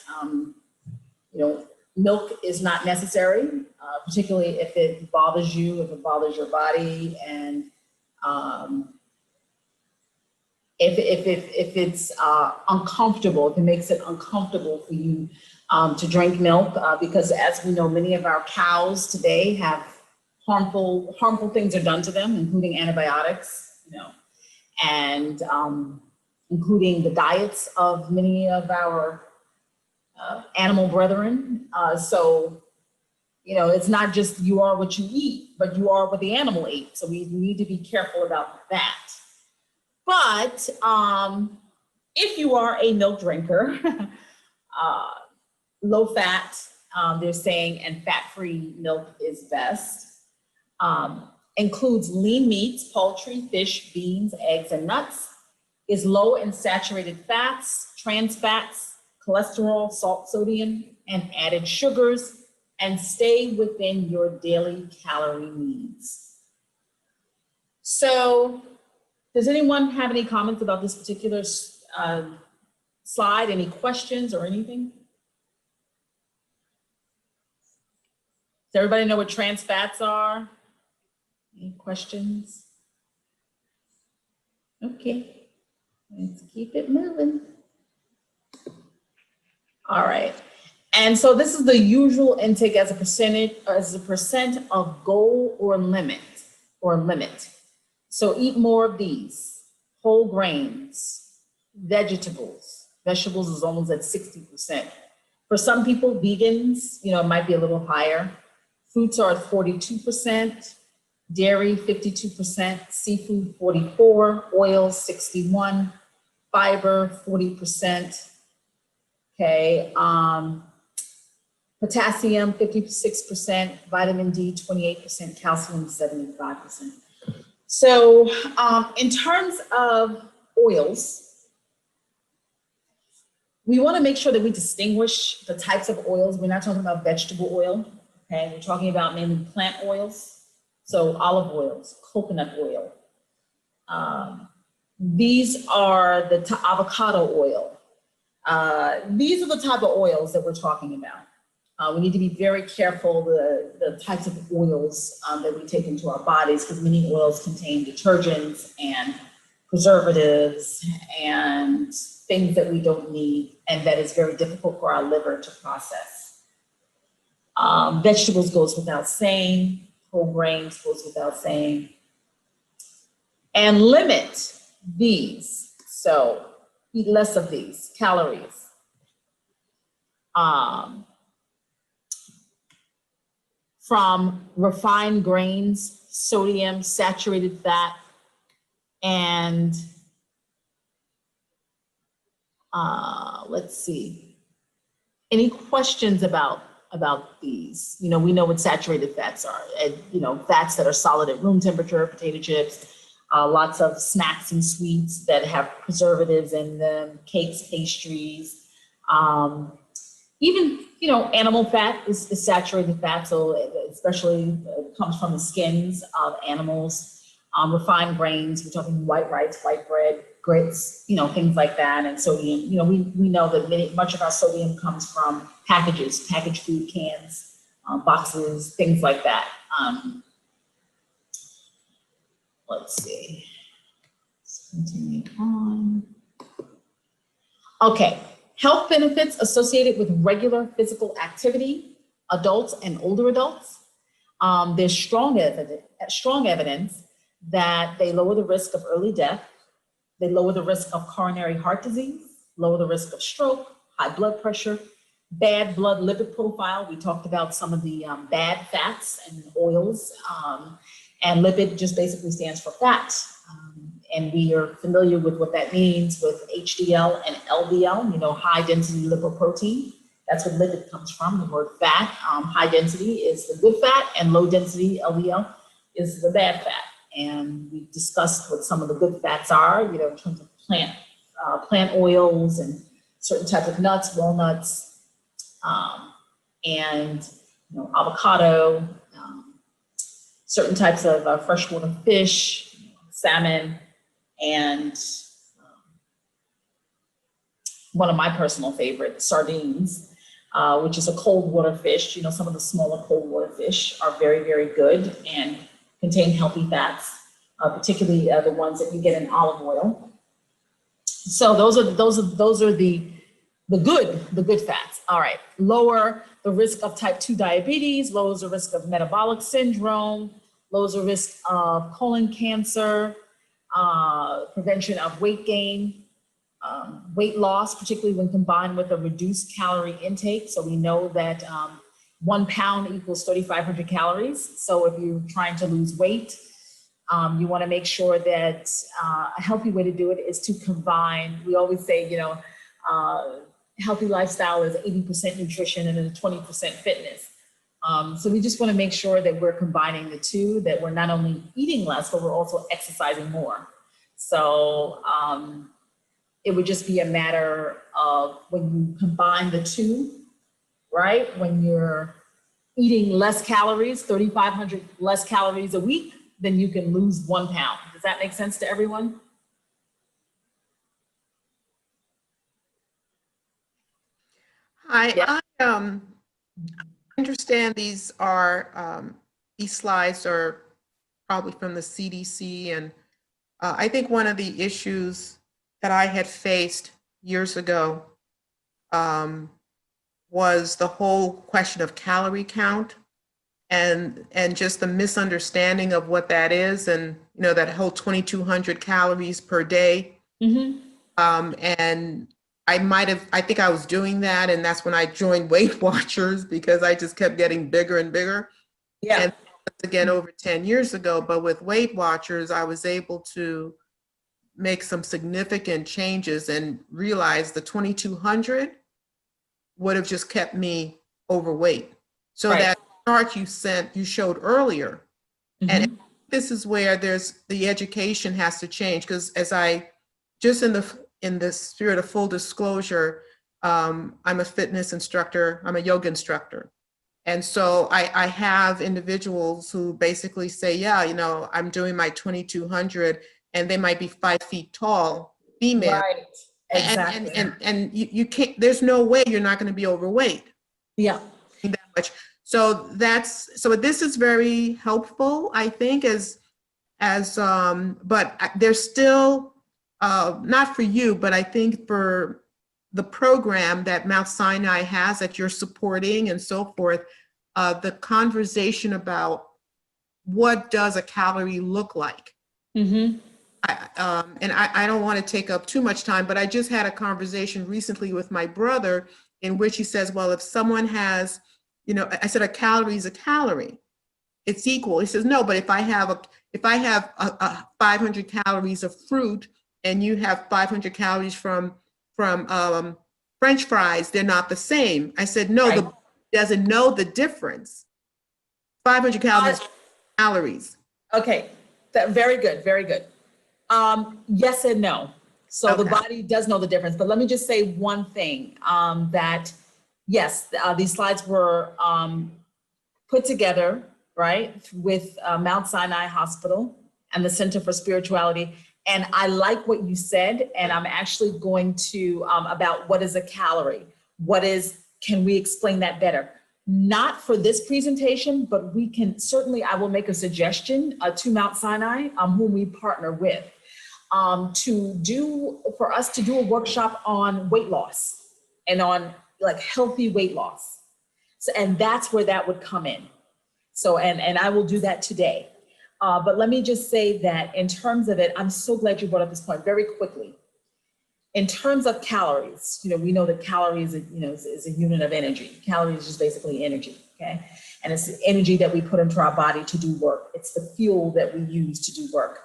milk is not necessary, particularly if it bothers you, if it bothers your body, and if it's uncomfortable, if it makes it uncomfortable for you to drink milk, because as we know, many of our cows today have harmful things are done to them, including antibiotics, and including the diets of many of our animal brethren. So it's not just you are what you eat, but you are what the animal ate. So we need to be careful about that. But if you are a milk drinker, low fat, they're saying, and fat-free milk is best. Includes lean meats, poultry, fish, beans, eggs, and nuts. Is low in saturated fats, trans fats, cholesterol, salt, sodium, and added sugars, and stay within your daily calorie needs. So, does anyone have any comments about this particular slide? Any questions or anything? Does everybody know what trans fats are? Any questions? Okay, let's keep it moving. All right. And so this is the usual intake as a percent of goal or limit. So eat more of these: whole grains, vegetables. Vegetables is almost at 60%. For some people, vegans, it might be a little higher. Fruits are at 42%, dairy 52%, seafood 44%, oils 61%, fiber 40%. Okay, potassium 56%, vitamin D 28%, calcium 75%. So in terms of oils, we want to make sure that we distinguish the types of oils. We're not talking about vegetable oil, okay? We're talking about mainly plant oils. So olive oils, coconut oil. These are the avocado oil. These are the type of oils that we're talking about. We need to be very careful the types of oils that we take into our bodies, because many oils contain detergents and preservatives and things that we don't need, and that is very difficult for our liver to process. Vegetables goes without saying, whole grains goes without saying. And limit these, so eat less of these calories. From refined grains, sodium, saturated fat, and let's see. Any questions about these? You know, we know what saturated fats are, and you know, fats that are solid at room temperature, potato chips, lots of snacks and sweets that have preservatives in them, cakes, pastries, even, you know, animal fat is saturated fat, so especially it comes from the skins of animals. Refined grains, we're talking white rice, white bread, grits, you know, things like that, and sodium. You know, we know that much of our sodium comes from packages, packaged food cans, boxes, things like that. Let's see. Let's continue on. Okay, health benefits associated with regular physical activity, adults and older adults. There's strong evidence that they lower the risk of early death, they lower the risk of coronary heart disease, lower the risk of stroke, high blood pressure, bad blood lipid profile. We talked about some of the bad fats and oils, and lipid just basically stands for fat. And we are familiar with what that means with H.E.A.L and LDL, you know, high density lipoprotein. That's what lipid comes from, the word fat. High density is the good fat, and low density LDL is the bad fat. And we discussed what some of the good fats are, you know, in terms of plant oils and certain types of nuts, walnuts, and you know, avocado, certain types of freshwater fish, salmon, and one of my personal favorites, sardines, which is a cold water fish. You know, some of the smaller cold water fish are very, very good and contain healthy fats, particularly the ones that you get in olive oil. So those are the good fats. All right, lower the risk of type 2 diabetes, lowers the risk of metabolic syndrome, lowers the risk of colon cancer, prevention of weight gain, weight loss, particularly when combined with a reduced calorie intake. So we know that 1 pound equals 3,500 calories. So if you're trying to lose weight, you want to make sure that a healthy way to do it is to combine. We always say, you know, healthy lifestyle is 80% nutrition and then 20% fitness. So we just want to make sure that we're combining the two, that we're not only eating less, but we're also exercising more. So it would just be a matter of when you combine the two, right? When you're eating less calories, 3,500 less calories a week, then you can lose 1 pound. Does that make sense to everyone? Hi, Yeah. I understand these slides are probably from the CDC, and I think one of the issues that I had faced years ago was the whole question of calorie count and just the misunderstanding of what that is, and you know, that whole 2,200 calories per day. Mm-hmm. And I think I was doing that, and that's when I joined Weight Watchers, because I just kept getting bigger and bigger. Yeah. And again, over 10 years ago, but with Weight Watchers, I was able to make some significant changes and realize the 2,200 would have just kept me overweight. So Right. that chart you showed earlier, and this is where the education has to change, because as I just in the spirit of full disclosure, I'm a fitness instructor, I'm a yoga instructor. And so I have individuals who basically say, yeah, you know, I'm doing my 2200 and they might be 5 feet tall, female. Right, exactly. And you can't, there's no way you're not going to be overweight Yeah, that much. So this is very helpful, I think, but there's still, not for you, but I think for the program that Mount Sinai has that you're supporting and so forth, the conversation about what does a calorie look like. mm-hmm. I don't want to take up too much time, but I just had a conversation recently with my brother in which he says, well, if someone has, you know, I said a calorie is a calorie. It's equal. He says, no, but if I have a 500 calories of fruit and you have 500 calories from French fries, they're not the same. I said, no, Right. the body doesn't know the difference. 500 calories. Okay, very good, very good. Yes and no. So the Okay. body does know the difference, but let me just say one thing, that yes, these slides were put together, right, with Mount Sinai Hospital and the Center for Spirituality. And I like what you said, and I'm actually going to, about what is a calorie? Can we explain that better? Not for this presentation, but we can certainly, I will make a suggestion to Mount Sinai, whom we partner with, for us to do a workshop on weight loss and on like healthy weight loss. So, and that's where that would come in. So, and I will do that today. But let me just say that in terms of it, I'm so glad you brought up this point very quickly. In terms of calories, you know, we know that calories, is a unit of energy. Calories is just basically energy, okay? And it's the energy that we put into our body to do work. It's the fuel that we use to do work.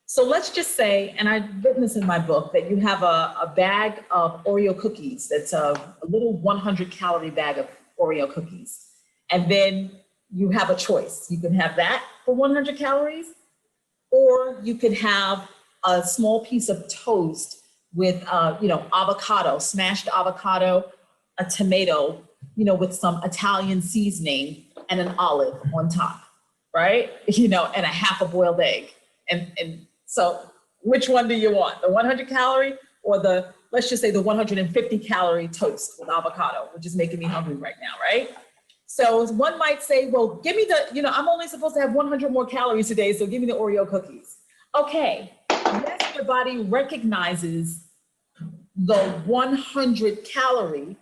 So let's just say, and I've written this in my book, that you have a bag of Oreo cookies. That's a little 100 calorie bag of Oreo cookies. And then you have a choice. You can have that for 100 calories, or you could have a small piece of toast with, avocado, smashed avocado, a tomato, with some Italian seasoning and an olive on top, right? And a half a boiled egg. And so which one do you want? The 100 calorie or let's just say the 150 calorie toast with avocado, which is making me hungry right now, right? So one might say, well, give me I'm only supposed to have 100 more calories today, so give me the Oreo cookies. Okay, yes, your body recognizes the 100 calorie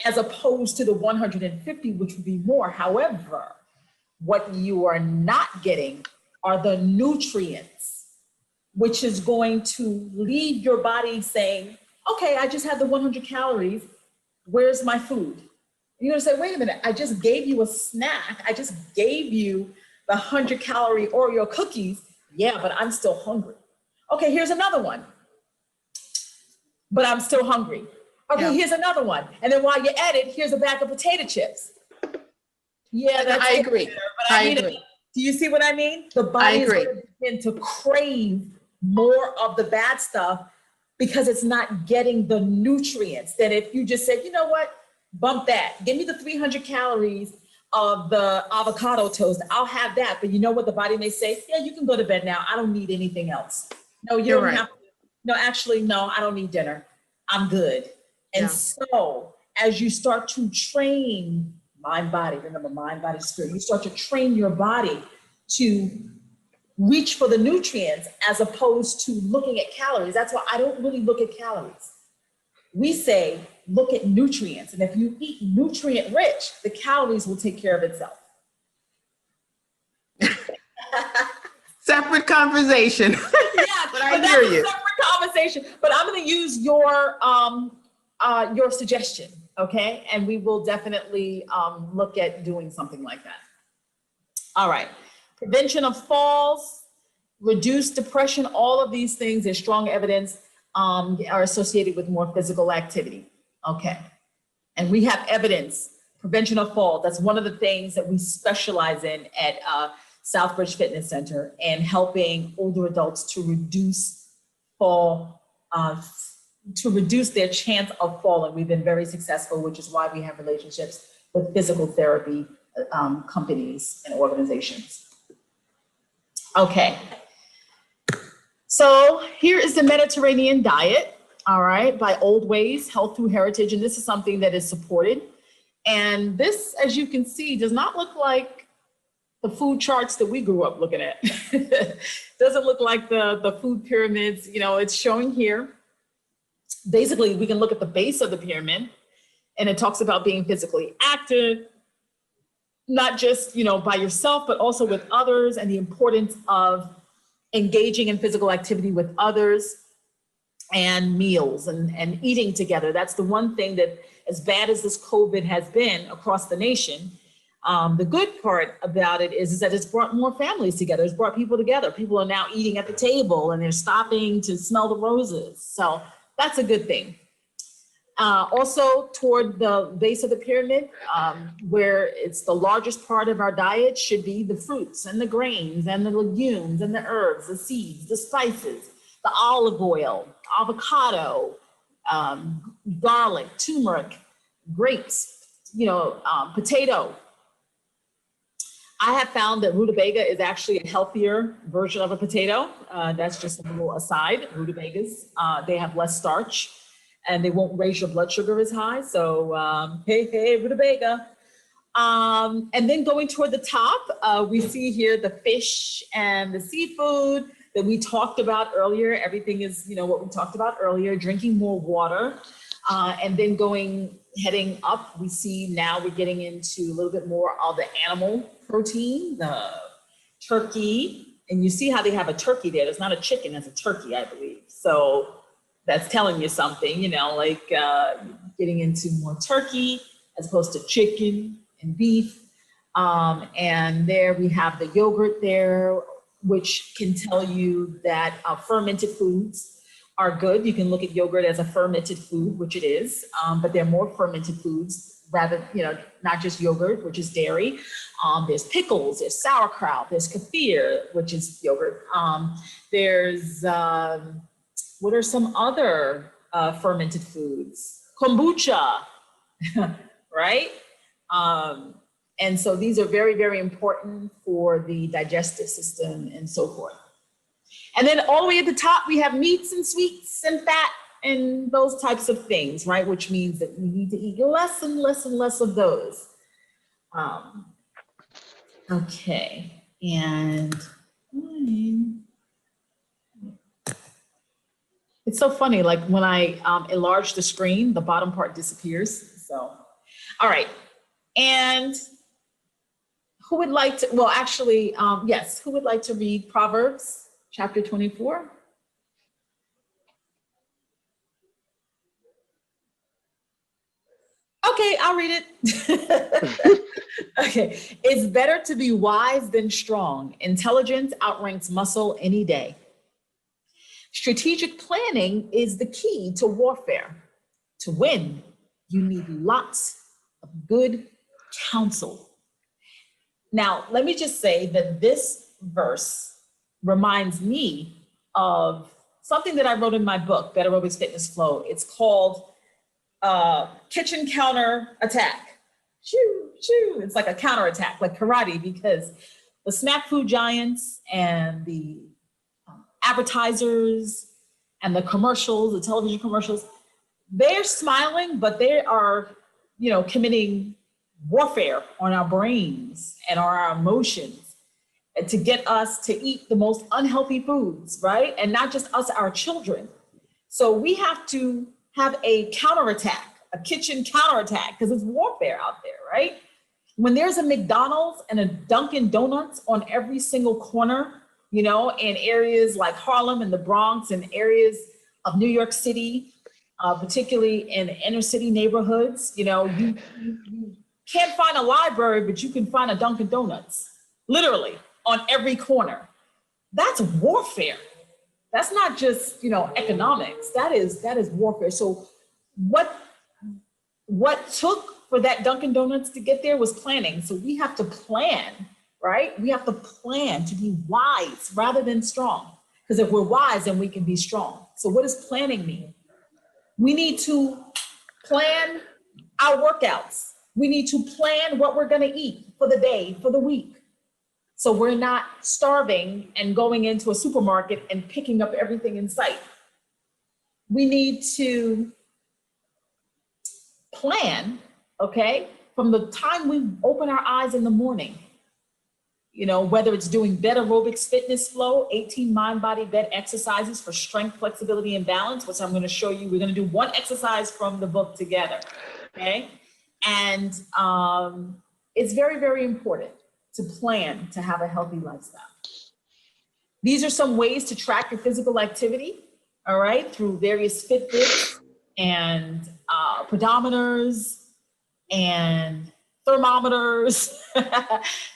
as opposed to the 150, which would be more. However, what you are not getting are the nutrients, which is going to leave your body saying, okay, I just had the 100 calories, where's my food? You're gonna say, wait a minute, I just gave you a snack. I just gave you the 100 calorie Oreo cookies. Yeah, but I'm still hungry. Okay, here's another one. But I'm still hungry. Okay, Yeah. Here's another one. And then while you're at it, here's a bag of potato chips. Yeah, that's I agree. better, but I agree. do you see what I mean? The body is going to begin to crave more of the bad stuff because it's not getting the nutrients. That if you just said, you know what, bump that. Give me the 300 calories of the avocado toast. I'll have that. But you know what the body may say? Yeah, you can go to bed now. I don't need anything else. No, you You're don't right. have to. No, actually, no, I don't need dinner. I'm good. And Yeah. so as you start to train mind, body, remember mind, body, spirit, you start to train your body to reach for the nutrients as opposed to looking at calories. That's why I don't really look at calories. We say, look at nutrients. And if you eat nutrient rich, the calories will take care of itself. Separate conversation. Yeah, But I hear you. That's a separate conversation. But I'm going to use your suggestion, okay? And we will definitely look at doing something like that. All right. Prevention of falls, reduce depression, all of these things, there's strong evidence are associated with more physical activity. Okay. And we have evidence, prevention of fall. That's one of the things that we specialize in at Southbridge Fitness Center, and helping older adults to reduce fall to reduce their chance of falling. We've been very successful, which is why we have relationships with physical therapy companies and organizations. Okay. So here is the Mediterranean diet, all right, by Old Ways, Health Through Heritage. And this is something that is supported. And this, as you can see, does not look like the food charts that we grew up looking at. Doesn't look like the food pyramids, you know, it's showing here. Basically, we can look at the base of the pyramid and it talks about being physically active, not just, you know, by yourself, but also with others, and the importance of engaging in physical activity with others, and meals and eating together. That's the one thing that, as bad as this COVID has been across the nation, the good part about it is that it's brought more families together. It's brought people together. People are now eating at the table and they're stopping to smell the roses. So that's a good thing. Also toward the base of the pyramid, where it's the largest part of our diet, should be the fruits and the grains and the legumes and the herbs, the seeds, the spices, the olive oil, avocado, garlic, turmeric, grapes, you know, potato. I have found that rutabaga is actually a healthier version of a potato. That's just a little aside. Rutabagas, they have less starch and they won't raise your blood sugar as high. So hey, rutabaga. And then going toward the top, we see here the fish and the seafood that we talked about earlier. Everything is, you know, what we talked about earlier, drinking more water. And then heading up, we see now we're getting into a little bit more of the animal protein, the turkey. And you see how they have a turkey there. There's not a chicken, it's a turkey, I believe. So that's telling you something, you know, like getting into more turkey as opposed to chicken and beef. And there we have the yogurt there, which can tell you that fermented foods are good. You can look at yogurt as a fermented food, which it is, but there are more fermented foods rather, you know, not just yogurt, which is dairy. There's pickles, there's sauerkraut, there's kefir, which is yogurt. There's, what are some other fermented foods? Kombucha, right? And so these are very, very important for the digestive system and so forth. And then all the way at the top, we have meats and sweets and fat and those types of things, right? Which means that we need to eat less and less and less of those. Okay, and it's so funny, like when I enlarge the screen, the bottom part disappears. So, all right. And who would like to, well, actually, yes, who would like to read Proverbs chapter 24? Okay, I'll read it. Okay, it's better to be wise than strong. Intelligence outranks muscle any day. Strategic planning is the key to warfare. To win, you need lots of good counsel. Now, let me just say that this verse reminds me of something that I wrote in my book, Better Aerobics Fitness Flow. It's called kitchen counter attack. Shoo, shoo. It's like a counter attack, like karate, because the snack food giants and the advertisers and the commercials, the television commercials, they're smiling, but they are, you know, committing warfare on our brains and on our emotions and to get us to eat the most unhealthy foods, right? And not just us, our children. So we have to have a counterattack, a kitchen counterattack, because it's warfare out there, right? When there's a McDonald's and a Dunkin' Donuts on every single corner, you know, in areas like Harlem and the Bronx and areas of New York City, particularly in inner city neighborhoods, you know, you can't find a library, but you can find a Dunkin' Donuts, literally on every corner. That's warfare. That's not just, you know, economics. That is warfare. So what took for that Dunkin' Donuts to get there was planning. So we have to plan, right? We have to plan to be wise rather than strong. Because if we're wise, then we can be strong. So what does planning mean? We need to plan our workouts. We need to plan what we're gonna eat for the day, for the week. So we're not starving and going into a supermarket and picking up everything in sight. We need to plan, okay, from the time we open our eyes in the morning, you know, whether it's doing bed aerobics, fitness flow, 18 mind body bed exercises for strength, flexibility, and balance, which I'm going to show you. We're going to do one exercise from the book together, okay? And it's very, very important to plan to have a healthy lifestyle. These are some ways to track your physical activity, all right, through various Fitbits and pedometers and thermometers,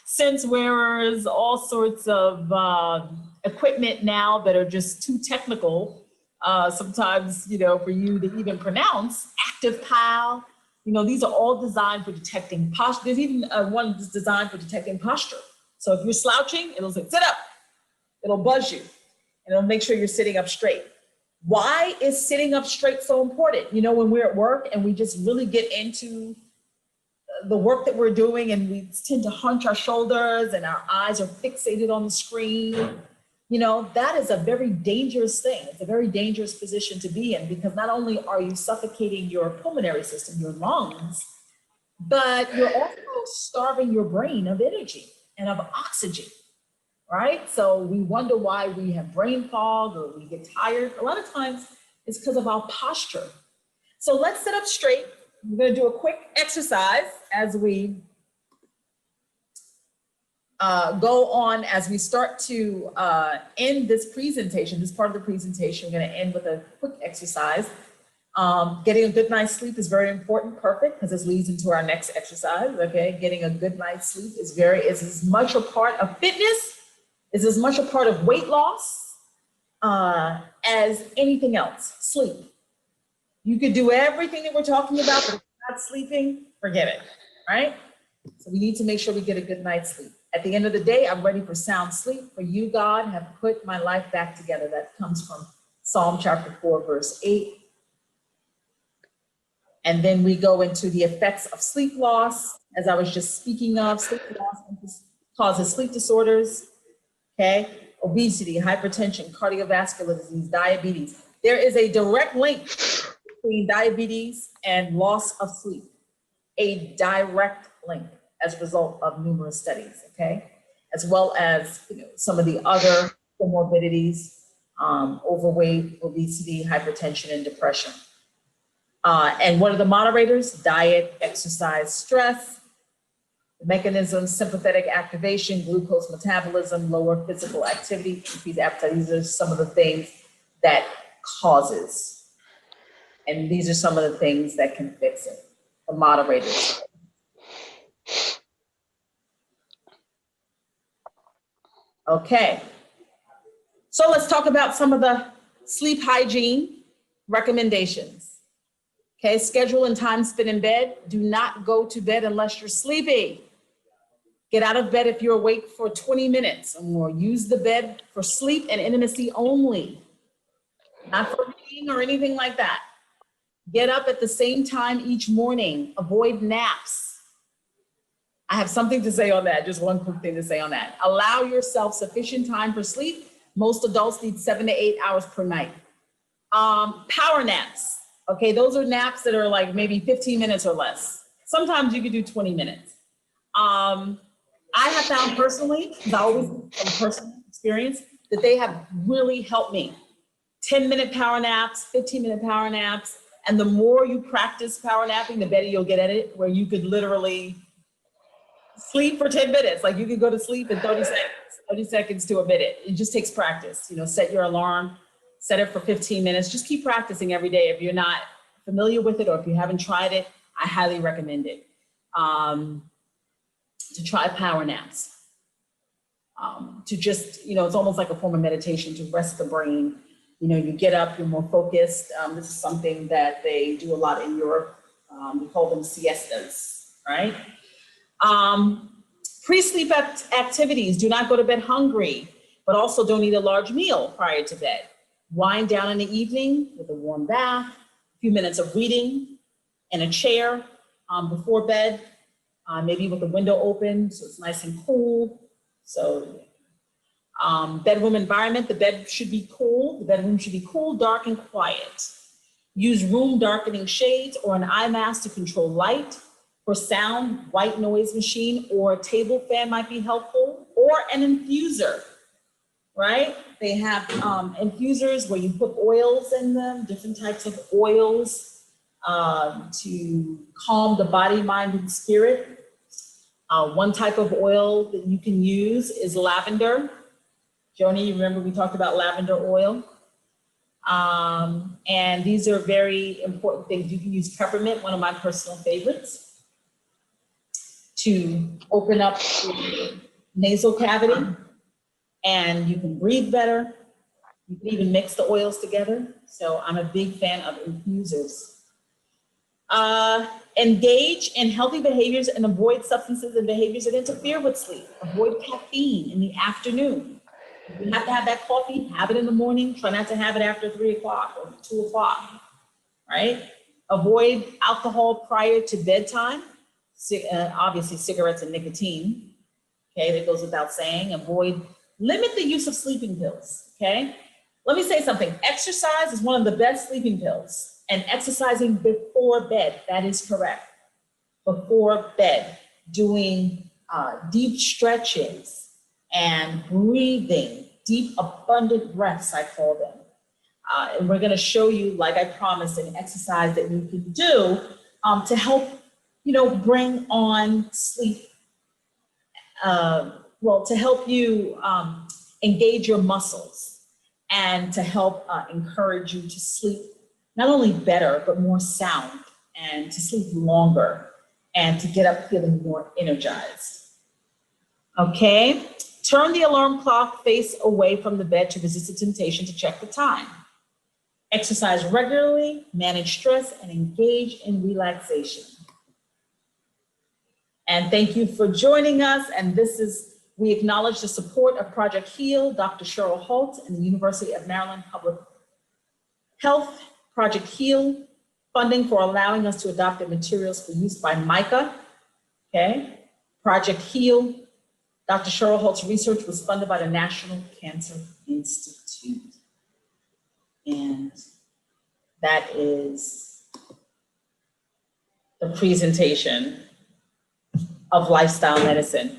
sense wearers, all sorts of equipment now that are just too technical sometimes, you know, for you to even pronounce. H.E.A.L, you know, these are all designed for detecting posture. There's even one that's designed for detecting posture. So if you're slouching, it'll say, sit up. It'll buzz you, and it'll make sure you're sitting up straight. Why is sitting up straight so important? You know, when we're at work and we just really get into the work that we're doing and we tend to hunch our shoulders and our eyes are fixated on the screen, you know, that is a very dangerous thing. It's a very dangerous position to be in, because not only are you suffocating your pulmonary system, your lungs, but you're also starving your brain of energy and of oxygen, right? So we wonder why we have brain fog or we get tired. A lot of times it's because of our posture. So let's sit up straight. We're going to do a quick exercise as we go on, as we start to end this presentation, this part of the presentation. We're going to end with a quick exercise. Getting a good night's sleep is very important. Perfect, because this leads into our next exercise. Okay, getting a good night's sleep is as much a part of fitness, is as much a part of weight loss as anything else. Sleep. You could do everything that we're talking about, but if you're not sleeping, forget it, right? So we need to make sure we get a good night's sleep. At the end of the day, I'm ready for sound sleep. For you, God, have put my life back together. That comes from Psalm chapter 4, verse 8. And then we go into the effects of sleep loss. As I was just speaking of, sleep loss causes sleep disorders, okay? Obesity, hypertension, cardiovascular disease, diabetes. There is a direct link between diabetes and loss of sleep, a direct link as a result of numerous studies, okay? As well as, you know, some of the other comorbidities, overweight, obesity, hypertension, and depression. And what are the moderators? Diet, exercise, stress, mechanisms, sympathetic activation, glucose metabolism, lower physical activity, increased appetite. These are some of the things that causes. And these are some of the things that can fix it, the moderators. Okay, so let's talk about some of the sleep hygiene recommendations. Okay, schedule and time spent in bed. Do not go to bed unless you're sleepy. Get out of bed if you're awake for 20 minutes or more. Use the bed for sleep and intimacy only, not for reading or anything like that. Get up at the same time each morning. Avoid naps. I have something to say on that, just one quick thing to say on that. Allow yourself sufficient time for sleep. Most adults need 7 to 8 hours per night. Power naps, okay? Those are naps that are like maybe 15 minutes or less. Sometimes you could do 20 minutes. I have found personally, because I always from personal experience, that they have really helped me. 10-minute power naps, 15-minute power naps, and the more you practice power napping, the better you'll get at it, where you could literally sleep for 10 minutes. Like you could go to sleep in 30 seconds to a minute. It just takes practice. You know, set your alarm, set it for 15 minutes. Just keep practicing every day. If you're not familiar with it or if you haven't tried it, I highly recommend it. To try power naps. To just, you know, it's almost like a form of meditation to rest the brain. You know, you get up, you're more focused. This is something that they do a lot in Europe. We call them siestas, right? Pre-sleep activities. Do not go to bed hungry, but also don't eat a large meal prior to bed. Wind down in the evening with a warm bath, few minutes of reading in a chair before bed, maybe with the window open so it's nice and cool. So bedroom environment, the bed should be cool. The bedroom should be cool, dark, and quiet. Use room darkening shades or an eye mask to control light. For sound, white noise machine or a table fan might be helpful, or an infuser, right? They have infusers where you put oils in them, different types of oils to calm the body, mind, and spirit. One type of oil that you can use is lavender. Joni, you remember we talked about lavender oil? And these are very important things. You can use peppermint, one of my personal favorites, to open up the nasal cavity, and you can breathe better. You can even mix the oils together. So I'm a big fan of infusers. Engage in healthy behaviors and avoid substances and behaviors that interfere with sleep. Avoid caffeine in the afternoon. If you have to have that coffee, have it in the morning. Try not to have it after 3 o'clock or 2 o'clock, right? Avoid alcohol prior to bedtime. Obviously cigarettes and nicotine, okay, that goes without saying. Limit the use of sleeping pills, okay? Let me say something. Exercise is one of the best sleeping pills, and exercising before bed, that is correct. Before bed, doing deep stretches and breathing, deep abundant breaths, I call them. And we're gonna show you, like I promised, an exercise that you can do to help bring on sleep, to help you engage your muscles and to help encourage you to sleep not only better, but more sound, and to sleep longer and to get up feeling more energized. Okay, turn the alarm clock face away from the bed to resist the temptation to check the time. Exercise regularly, manage stress, and engage in relaxation. And thank you for joining us. And we acknowledge the support of Project H.E.A.L, Dr. Cheryl Holt, and the University of Maryland Public Health. Project H.E.A.L, funding for allowing us to adopt the materials for use by MICA, okay? Project H.E.A.L, Dr. Cheryl Holt's research was funded by the National Cancer Institute. And that is the presentation of lifestyle medicine.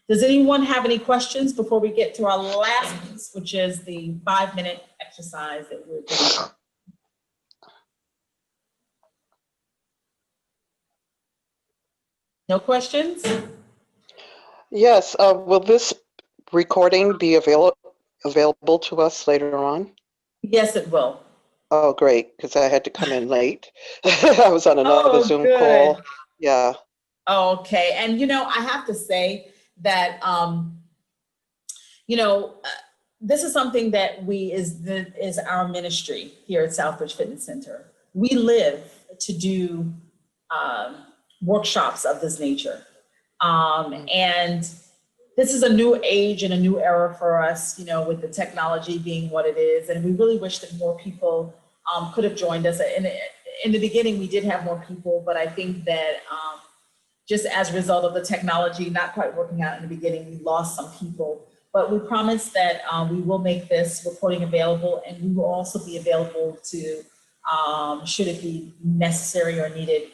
Does anyone have any questions before we get to our last piece, which is the 5-minute exercise that we're doing? No questions? Yes, will this recording be available to us later on? Yes, it will. Oh, great, because I had to come in late. I was on another Zoom call. Yeah. Okay, and I have to say that this is something that is our ministry here at Southbridge Fitness Center. We live to do workshops of this nature. And this is a new age and a new era for us, with the technology being what it is. And we really wish that more people could have joined us. In the beginning, we did have more people, but I think that just as a result of the technology not quite working out in the beginning, we lost some people. But we promise that we will make this recording available, and we will also be available to, should it be necessary or needed,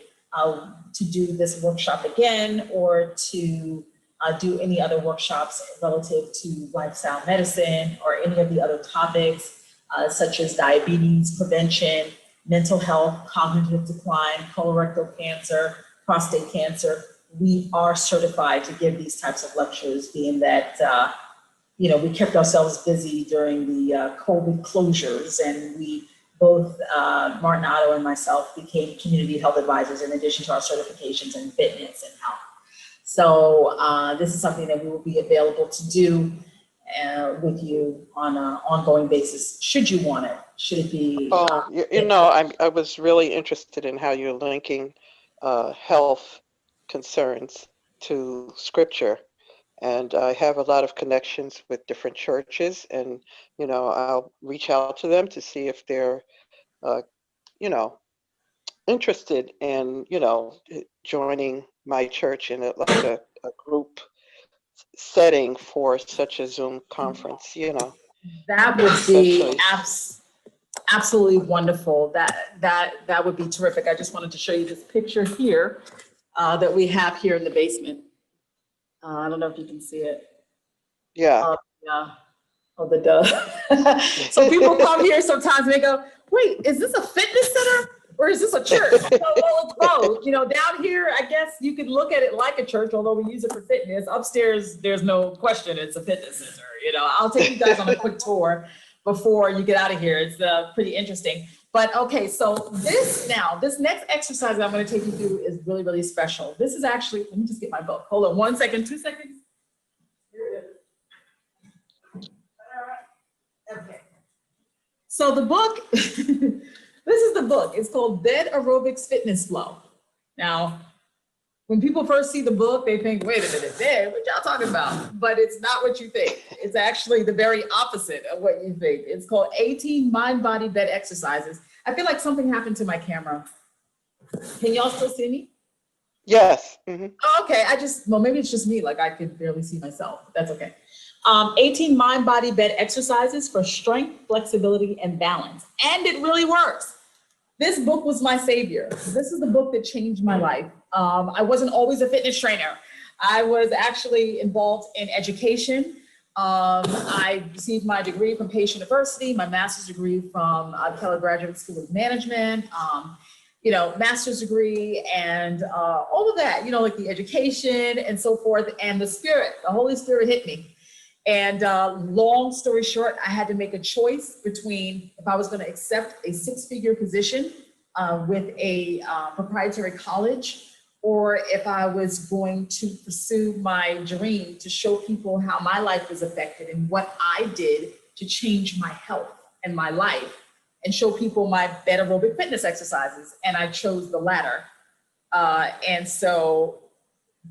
to do this workshop again, or to do any other workshops relative to lifestyle medicine or any of the other topics, such as diabetes prevention, mental health, cognitive decline, colorectal cancer, prostate cancer. We are certified to give these types of lectures, being that we kept ourselves busy during the COVID closures, and we both, Martin Otto and myself, became community health advisors in addition to our certifications in fitness and health. So this is something that we will be available to do with you on an ongoing basis, should you want it, should it be. I was really interested in how you're linking health concerns to scripture. And I have a lot of connections with different churches, and, I'll reach out to them to see if they're, interested in, joining my church in a group setting for such a Zoom conference, That would be especially. absolutely wonderful. That would be terrific. I just wanted to show you this picture here that we have here in the basement. I don't know if you can see it. Yeah. Yeah. Oh, the dove. So people come here sometimes and they go, wait, is this a fitness center or is this a church? So, well, it's both. Down here, I guess you could look at it like a church, although we use it for fitness. Upstairs, there's no question it's a fitness center. I'll take you guys on a quick tour before you get out of here. It's pretty interesting. But okay, so this next exercise that I'm going to take you through is really, really special. This is actually, let me just get my book. Hold on 1 second, 2 seconds. Here it is. Okay. So the book, this is the book. It's called Bed Aerobics Fitness Flow. Now, when people first see the book, they think, wait a minute, bed, what y'all talking about? But it's not what you think. It's actually the very opposite of what you think. It's called 18 Mind Body Bed Exercises. I feel like something happened to my camera. Can y'all still see me? Yes. Mm-hmm. Oh, okay, maybe it's just me, like I could barely see myself. That's okay. 18 mind body bed exercises for strength, flexibility, and balance. And it really works. This book was my savior. This is the book that changed my life. I wasn't always a fitness trainer. I was actually involved in education. I received my degree from Pace University, my master's degree from H.E.A.L Graduate School of Management, master's degree and all of that, like the education and so forth. And the Holy Spirit hit me. And long story short, I had to make a choice between if I was going to accept a 6-figure position with a proprietary college, or if I was going to pursue my dream to show people how my life was affected and what I did to change my health and my life and show people my bed aerobic fitness exercises. And I chose the latter. And so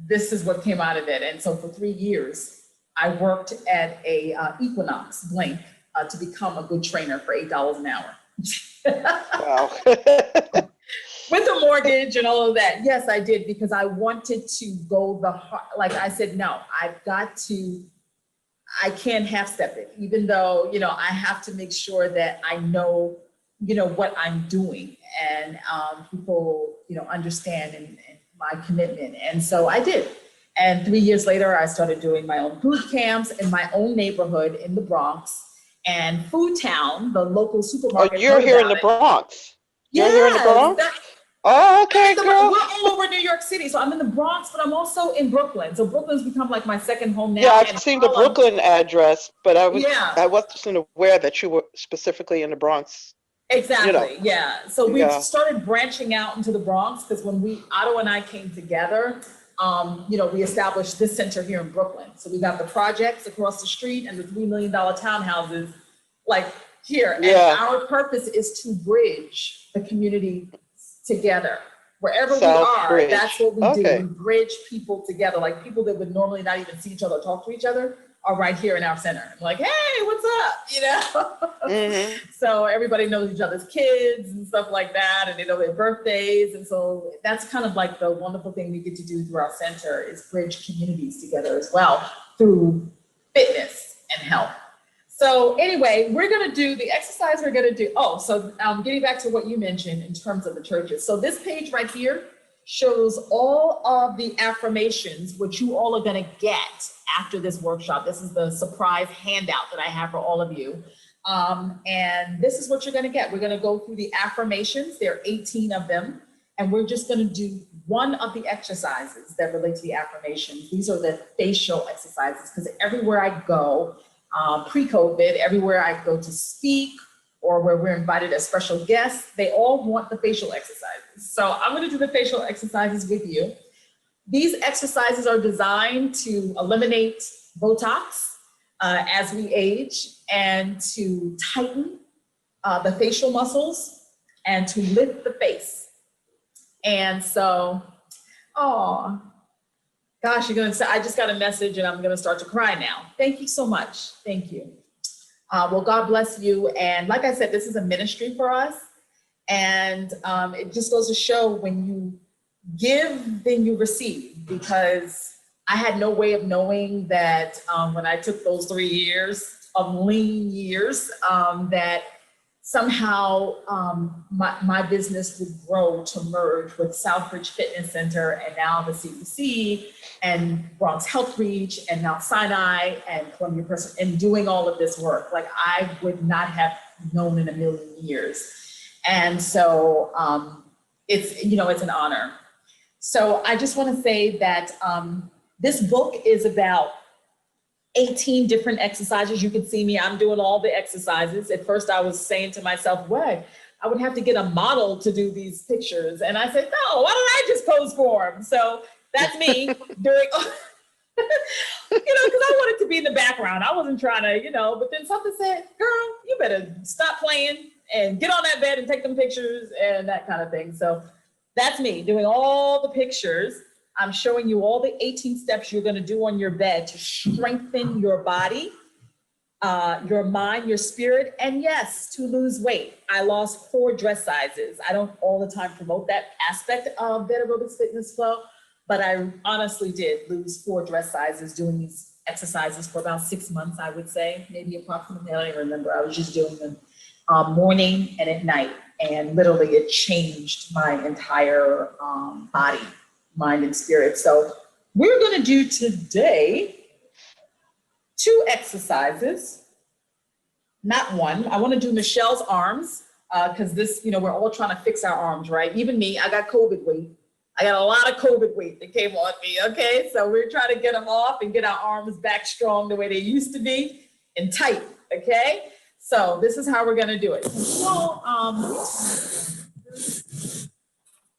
this is what came out of it. And so for 3 years, I worked at a Equinox Blink to become a good trainer for $8 an hour. Wow. With a mortgage and all of that. Yes, I did, because I wanted to go like I said, no, I can't half step it, even though, I have to make sure that I know, what I'm doing and people, understand and my commitment. And so I did. And 3 years later, I started doing my own boot camps in my own neighborhood in the Bronx. And Food Town, the local supermarket. Oh, you're here in the Bronx. You're here in the Bronx? Oh, okay, girl. We're all over New York City. So I'm in the Bronx, but I'm also in Brooklyn. So Brooklyn's become like my second home now. Yeah, I've seen the Brooklyn address, but I wasn't aware that you were specifically in the Bronx. Exactly. Yeah. So we started branching out into the Bronx because when Otto and I came together, we established this center here in Brooklyn. So we got the projects across the street and the $3 million townhouses like here. Yeah. And our purpose is to bridge the community together. Wherever we Southbridge. are, that's what we do. We bridge people together, like people that would normally not even see each other or talk to each other are right here in our center. I'm like, hey, what's up? Mm-hmm. So everybody knows each other's kids and stuff like that, and they know their birthdays. And so that's kind of like the wonderful thing we get to do through our center is bridge communities together as well through fitness and health. So anyway, we're going to do the exercise we're going to do. Oh, so getting back to what you mentioned in terms of the churches. So this page right here shows all of the affirmations, which you all are going to get after this workshop. This is the surprise handout that I have for all of you. And this is what you're going to get. We're going to go through the affirmations. There are 18 of them. And we're just going to do one of the exercises that relate to the affirmations. These are the facial exercises, because everywhere I go, pre-COVID, everywhere I go to speak or where we're invited as special guests, they all want the facial exercises. So I'm going to do the facial exercises with you. These exercises are designed to eliminate Botox as we age and to tighten the facial muscles and to lift the face. And so, oh, gosh, you're going to say, I just got a message and I'm going to start to cry now. Thank you so much. Thank you. Well, God bless you. And like I said, this is a ministry for us. And it just goes to show when you give, then you receive, because I had no way of knowing that when I took those 3 years of lean years, that somehow my business would grow to merge with Southbridge Fitness Center and now the CPC and Bronx Health Reach and Mount Sinai and Columbia Person, and doing all of this work. Like I would not have known in a million years. And so it's, you know, it's an honor. So I just want to say that this book is about 18 different exercises. You can see me, I'm doing all the exercises. At first I was saying to myself, well, I would have to get a model to do these pictures. And I said, no, why don't I just pose for them? So that's me doing, you know, because I wanted to be in the background. I wasn't trying to, you know, but then something said, girl, you better stop playing and get on that bed and take them pictures and that kind of thing. So that's me doing all the pictures. I'm showing you all the 18 steps you're going to do on your bed to strengthen your body, your mind, your spirit, and yes, to lose weight. I lost 4 dress sizes. I don't all the time promote that aspect of Bed Aerobics Fitness Flow, but I honestly did lose 4 dress sizes doing these exercises for about 6 months, I would say, maybe approximately. I don't even remember. I was just doing them morning and at night, and literally it changed my entire body, mind and spirit. So we're going to do today 2 exercises, not one. I want to do Michelle's arms because this, you know, we're all trying to fix our arms, right? Even me, I got COVID weight. I got a lot of COVID weight that came on me, okay? So we're trying to get them off and get our arms back strong the way they used to be and tight, okay? So this is how we're going to do it. So,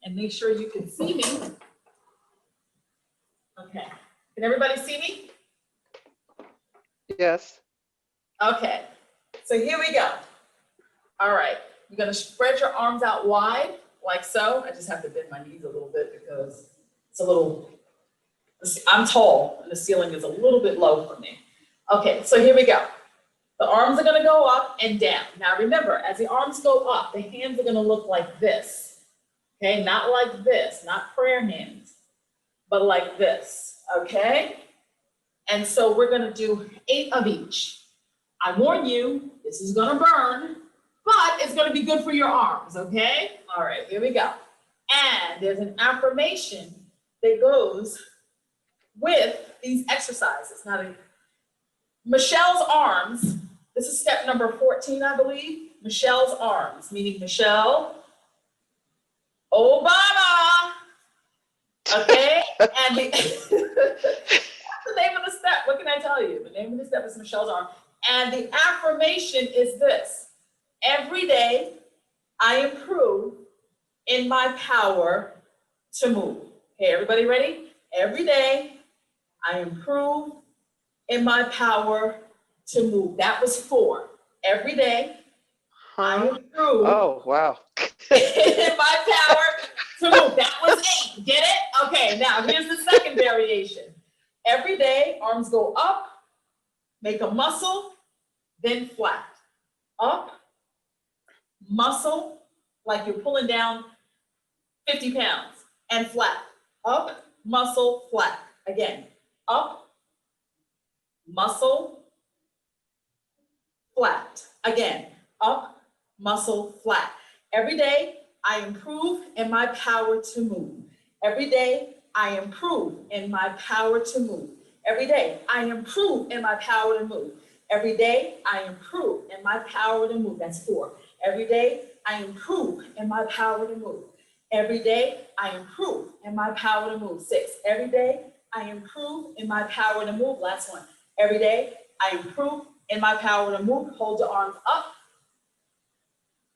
and make sure you can see me. Okay, can everybody see me? Yes. Okay, so here we go. All right, you're gonna spread your arms out wide, like so. I just have to bend my knees a little bit because it's a little, I'm tall and the ceiling is a little bit low for me. Okay, so here we go. The arms are gonna go up and down. Now remember, as the arms go up, the hands are gonna look like this. Okay, not like this, not prayer hands, but like this, okay? And so we're gonna do 8 of each. I warn you, this is gonna burn, but it's gonna be good for your arms, okay? All right, here we go. And there's an affirmation that goes with these exercises. Now, Michelle's arms, this is step number 14, I believe. Michelle's arms, meaning Michelle Obama, okay? And that's the name of the step. What can I tell you? The name of the step is Michelle's arm. And the affirmation is this: every day I improve in my power to move. Okay, everybody ready? Every day I improve in my power to move. That was 4. Every day I improve. Oh, wow. In my power to move. That was 8. Get it? Okay, now here's the second variation. Every day, arms go up, make a muscle, then flat. Up, muscle, like you're pulling down 50 pounds, and flat. Up, muscle, flat. Again, up, muscle, flat. Again, up, muscle, flat. Every day, I improve in my power to move. Every day, I improve in my power to move. Every day, I improve in my power to move. Every day, I improve in my power to move. That's 4. Every day, I improve in my power to move. Every day, I improve in my power to move. 6. Every day, I improve in my power to move. Last one. Every day, I improve in my power to move. Hold your arms up.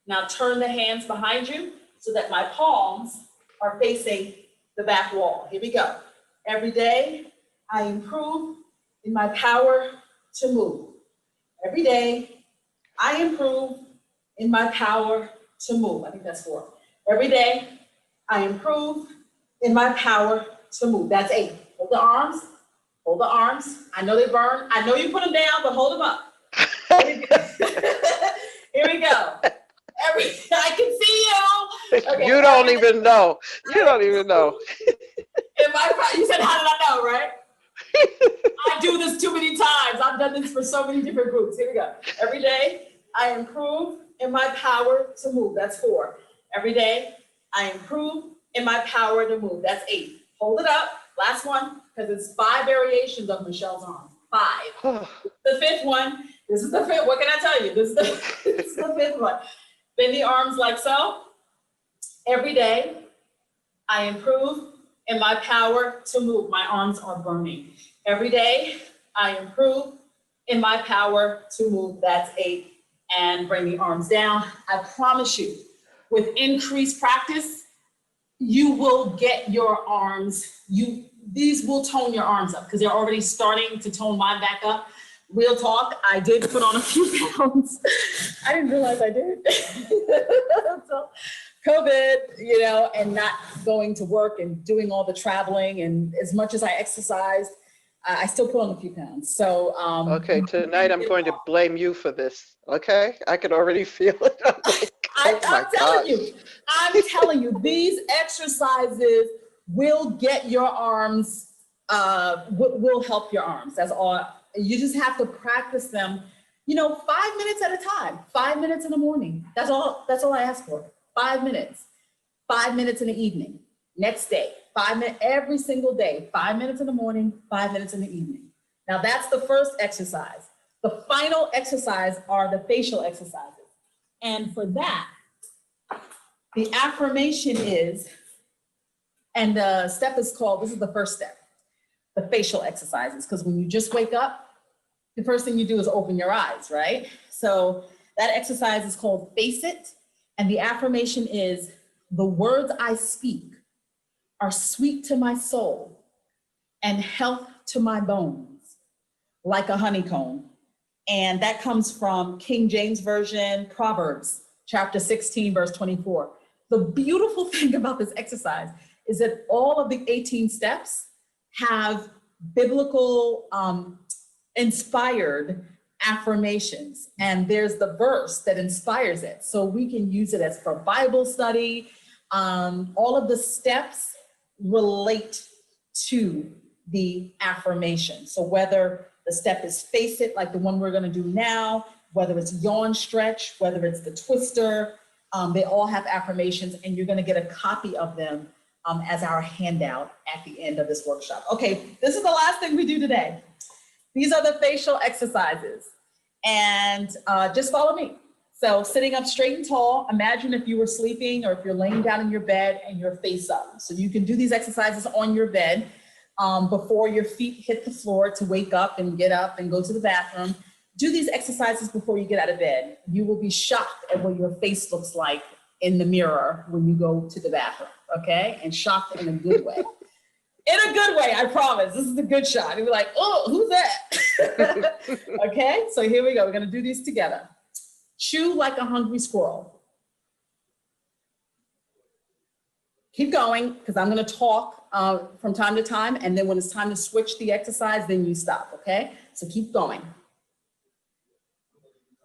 Now turn the hands behind you so that my palms are facing the back wall. Here we go. Every day, I improve in my power to move. Every day, I improve in my power to move. I think that's 4. Every day, I improve in my power to move. That's 8. Hold the arms. Hold the arms. I know they burn. I know you put them down, but hold them up. Here we go. I can see you. Okay, You don't even know. You don't even know. You said, how did I know, right? I do this too many times. I've done this for so many different groups. Here we go. Every day, I improve in my power to move. That's 4. Every day, I improve in my power to move. That's 8. Hold it up. Last one, because it's 5 variations of Michelle's arms. 5. The 5th one. This is the 5th. What can I tell you? This is the 5th one. Bend the arms like so. Every day, I improve in my power to move. My arms are burning. Every day, I improve in my power to move. That's 8. And bring the arms down. I promise you, with increased practice, you will get your arms, these will tone your arms up because they're already starting to tone mine back up. Real talk, I did put on a few pounds. I didn't realize I did. So, COVID, and not going to work and doing all the traveling, and as much as I exercised, I still put on a few pounds. So, Okay, tonight I'm going to blame you for this. Okay, I can already feel it. I'm telling you, these exercises will get your arms, will help your arms. That's all. You just have to practice them, 5 minutes at a time, 5 minutes in the morning. That's all I ask for. 5 minutes, 5 minutes in the evening, next day, 5 minutes every single day, 5 minutes in the morning, 5 minutes in the evening. Now that's the first exercise. The final exercise are the facial exercises. And for that, the affirmation is, and the step is called, this is the first step, the facial exercises, because when you just wake up, the first thing you do is open your eyes, right? So that exercise is called Face It, and the affirmation is, the words I speak are sweet to my soul and health to my bones, like a honeycomb. And that comes from King James Version, Proverbs, chapter 16, verse 24. The beautiful thing about this exercise is that all of the 18 steps have biblical inspired affirmations. And there's the verse that inspires it. So we can use it as for Bible study. All of the steps relate to the affirmation. So whether the step is face it, like the one we're going to do now, whether it's yawn stretch, whether it's the twister, they all have affirmations, and you're going to get a copy of them as our handout at the end of this workshop. Okay, this is the last thing we do today. These are the facial exercises, and just follow me. So sitting up straight and tall, imagine if you were sleeping or if you're laying down in your bed and you're face up. So you can do these exercises on your bed before your feet hit the floor to wake up and get up and go to the bathroom. Do these exercises before you get out of bed. You will be shocked at what your face looks like in the mirror when you go to the bathroom, okay? And shocked in a good way. In a good way, I promise. This is a good shot. You'll be like, oh, who's that? Okay, so here we go. We're gonna do these together. Chew like a hungry squirrel. Keep going, because I'm gonna talk from time to time, and then when it's time to switch the exercise, then you stop, okay? So keep going.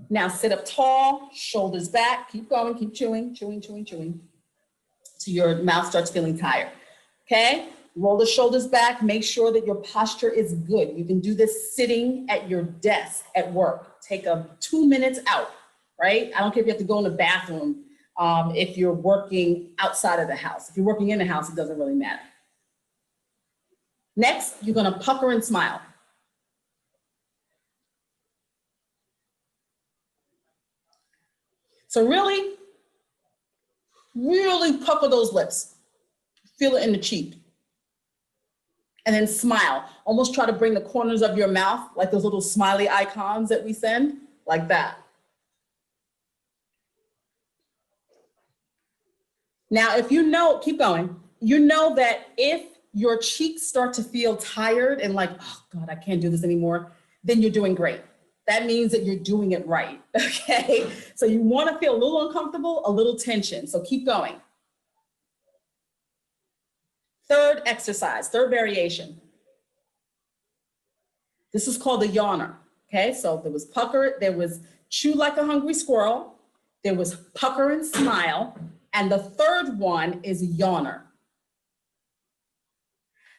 Now sit up tall, shoulders back, keep going, keep chewing, chewing, chewing, chewing, till your mouth starts feeling tired, okay? Roll the shoulders back, make sure that your posture is good. You can do this sitting at your desk at work. Take 2 minutes out, right? I don't care if you have to go in the bathroom if you're working outside of the house. If you're working in the house, it doesn't really matter. Next, you're gonna pucker and smile. So really, really pucker those lips. Feel it in the cheek. And then smile. Almost try to bring the corners of your mouth, like those little smiley icons that we send, like that. Now, if you know, keep going, you know that if your cheeks start to feel tired and like, oh God, I can't do this anymore, then you're doing great. That means that you're doing it right, okay? So you wanna feel a little uncomfortable, a little tension, so keep going. Third exercise, third variation. This is called the yawner, okay? So there was pucker, there was chew like a hungry squirrel, there was pucker and smile, and the third one is yawner.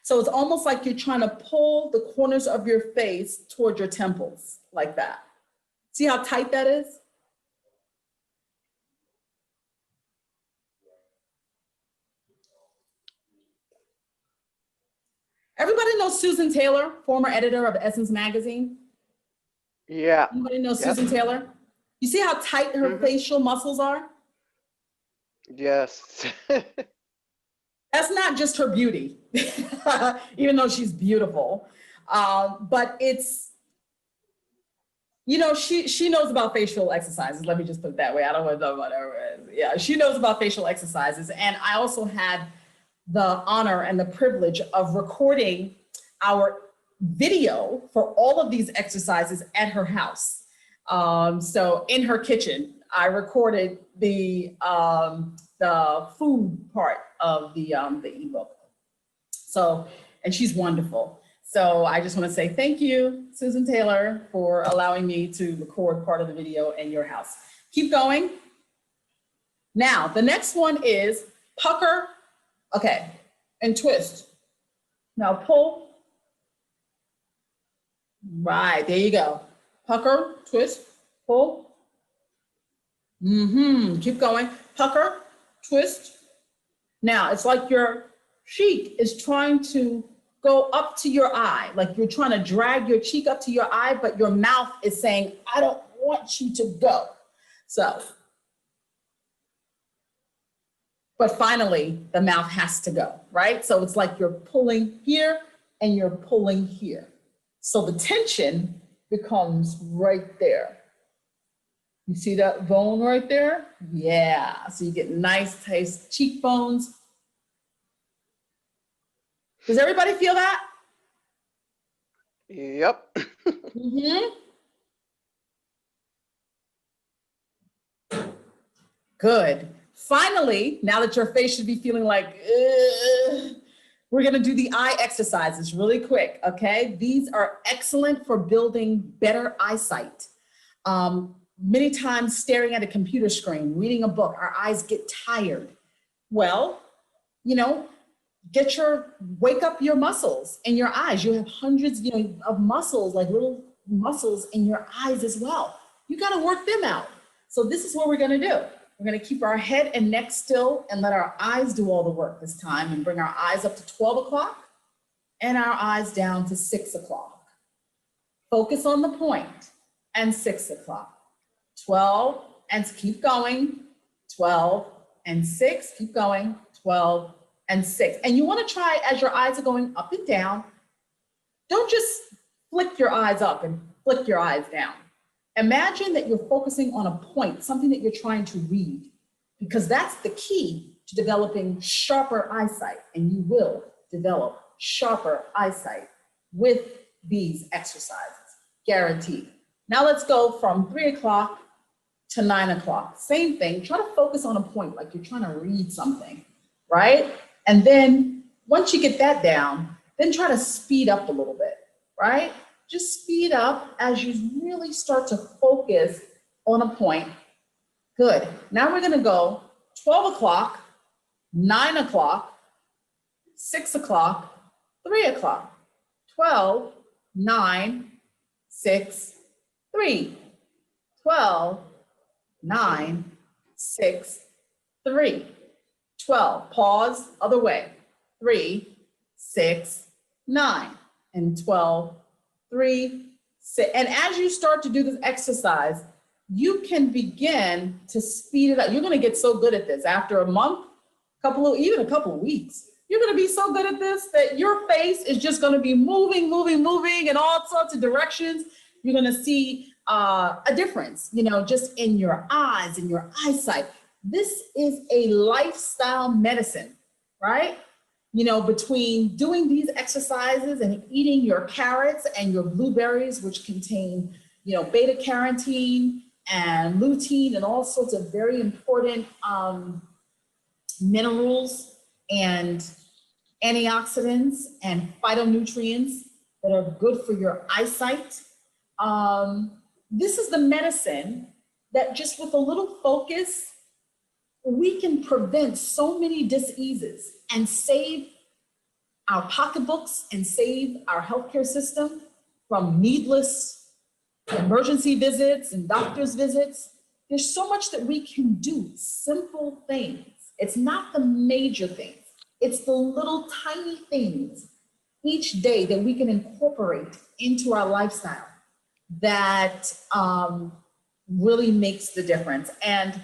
So it's almost like you're trying to pull the corners of your face toward your temples, like that. See how tight that is? Everybody knows Susan Taylor, former editor of Essence Magazine? Yeah. Anybody know Yep. Susan Taylor? You see how tight her facial muscles are? Yes. That's not just her beauty, even though she's beautiful. But it's, you know, she knows about facial exercises. Let me just put it that way. I don't want to know about her. Yeah, she knows about facial exercises. And I also had the honor and the privilege of recording our video for all of these exercises at her house. So in her kitchen, I recorded the food part of the ebook. So, and she's wonderful. So I just want to say thank you, Susan Taylor, for allowing me to record part of the video in your house. Keep going. Now, the next one is pucker, okay, and twist. Now pull. Right, there you go. Pucker, twist, pull. Keep going. Pucker, twist. Now, it's like your cheek is trying to go up to your eye, like you're trying to drag your cheek up to your eye, but your mouth is saying, I don't want you to go. So, but finally, the mouth has to go, right? So it's like you're pulling here and you're pulling here. So the tension becomes right there. You see that bone right there? Yeah, so you get nice, tight cheekbones. Does everybody feel that? Yep. Good. Finally, now that your face should be feeling like, ugh, we're gonna do the eye exercises really quick, okay? These are excellent for building better eyesight. Many times staring at a computer screen, reading a book, our eyes get tired. Well, you know, wake up your muscles in your eyes. You have hundreds, of muscles, like little muscles in your eyes as well. You gotta work them out. So this is what we're gonna do. We're gonna keep our head and neck still and let our eyes do all the work this time and bring our eyes up to 12 o'clock and our eyes down to 6 o'clock. Focus on the point and 6 o'clock. 12 and keep going, 12 and 6, keep going, 12 and 6. And you want to try, as your eyes are going up and down, don't just flick your eyes up and flick your eyes down. Imagine that you're focusing on a point, something that you're trying to read, because that's the key to developing sharper eyesight, and you will develop sharper eyesight with these exercises, guaranteed. Now let's go from 3 o'clock to 9 o'clock. Same thing, try to focus on a point, like you're trying to read something, right? And then once you get that down, then try to speed up a little bit, right? Just speed up as you really start to focus on a point. Good. Now we're gonna go 12 o'clock, 9 o'clock, 6 o'clock, 3 o'clock, 12, 9, 6, 3, 12, 9, 6, 3, 12, pause, other way, 3, 6, 9, and 12, 3, 6. And as you start to do this exercise, you can begin to speed it up. You're gonna get so good at this after a month, even a couple of weeks. You're gonna be so good at this that your face is just gonna be moving in all sorts of directions. You're gonna see a difference, just in your eyes and your eyesight. This is a lifestyle medicine, right? Between doing these exercises and eating your carrots and your blueberries, which contain, beta carotene and lutein and all sorts of very important minerals and antioxidants and phytonutrients that are good for your eyesight. This is the medicine that just with a little focus, we can prevent so many diseases and save our pocketbooks and save our healthcare system from needless emergency visits and doctor's visits. There's so much that we can do, simple things. It's not the major things. It's the little tiny things each day that we can incorporate into our lifestyle that really makes the difference. And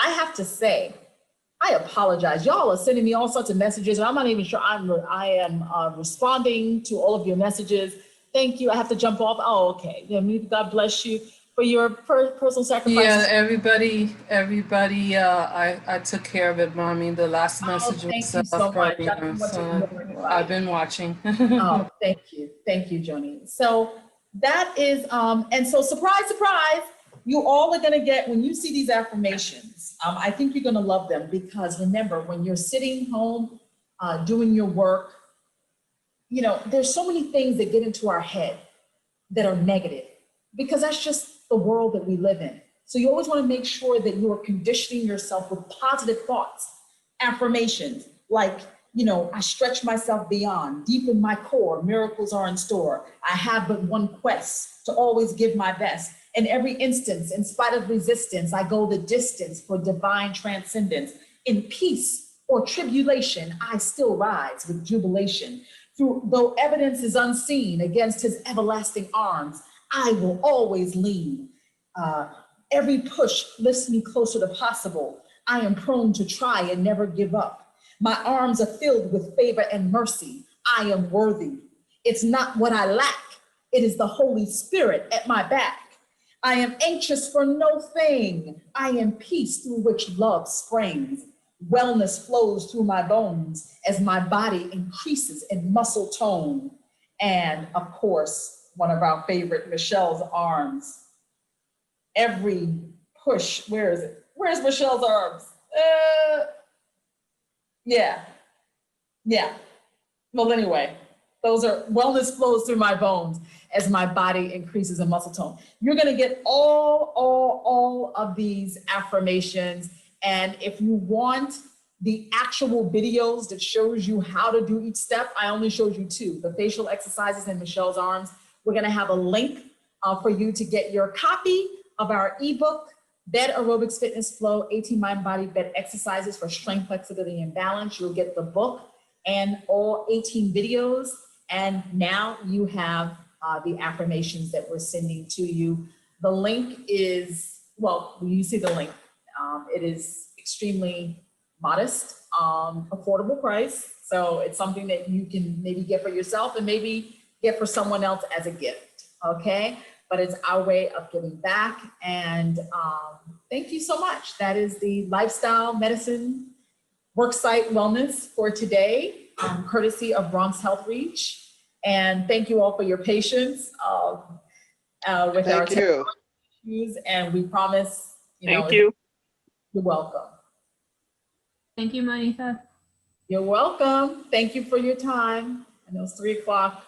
I have to say, I apologize. Y'all are sending me all sorts of messages, and I'm not even sure I am responding to all of your messages. Thank you. I have to jump off. Oh, okay. Yeah, God bless you for your personal sacrifice. Yeah, everybody, I took care of it, Mommy. The last message thank was you so from much. I you, don't want to so ignore anybody. I've been watching. Oh, thank you. Thank you, Joni. So that is, and so surprise, surprise, you all are going to get, when you see these affirmations, I think you're going to love them, because remember, when you're sitting home doing your work, you know, there's so many things that get into our head that are negative, because that's just the world that we live in. So you always want to make sure that you are conditioning yourself with positive thoughts, affirmations, like, you know, I stretch myself beyond, deep in my core, miracles are in store. I have but one quest, to always give my best. In every instance, in spite of resistance, I go the distance for divine transcendence. In peace or tribulation, I still rise with jubilation. Though evidence is unseen against his everlasting arms, I will always lean. Every push lifts me closer to possible. I am prone to try and never give up. My arms are filled with favor and mercy. I am worthy. It's not what I lack. It is the Holy Spirit at my back. I am anxious for no thing. I am peace through which love springs. Wellness flows through my bones as my body increases in muscle tone. And of course, one of our favorite, Michelle's arms. Every push, where is it? Where's Michelle's arms? Yeah. Well, anyway, those are wellness flows through my bones as my body increases in muscle tone. You're gonna get all of these affirmations. And if you want the actual videos that shows you how to do each step, I only showed you two, the facial exercises and Michelle's arms. We're gonna have a link for you to get your copy of our ebook, Bed Aerobics Fitness Flow, 18 Mind Body Bed Exercises for Strength, Flexibility, and Balance. You'll get the book and all 18 videos. And now you have the affirmations that we're sending to you. The link is, well, you see the link. It is extremely modest, affordable price. So it's something that you can maybe get for yourself and maybe get for someone else as a gift, okay? But it's our way of giving back. And thank you so much. That is the Lifestyle Medicine Worksite Wellness for today, courtesy of Bronx Health Reach. And thank you all for your patience with our Thank you. issues. And we promise, Thank you. You're welcome. Thank you, Monica. You're welcome. Thank you for your time. I know it's 3 o'clock.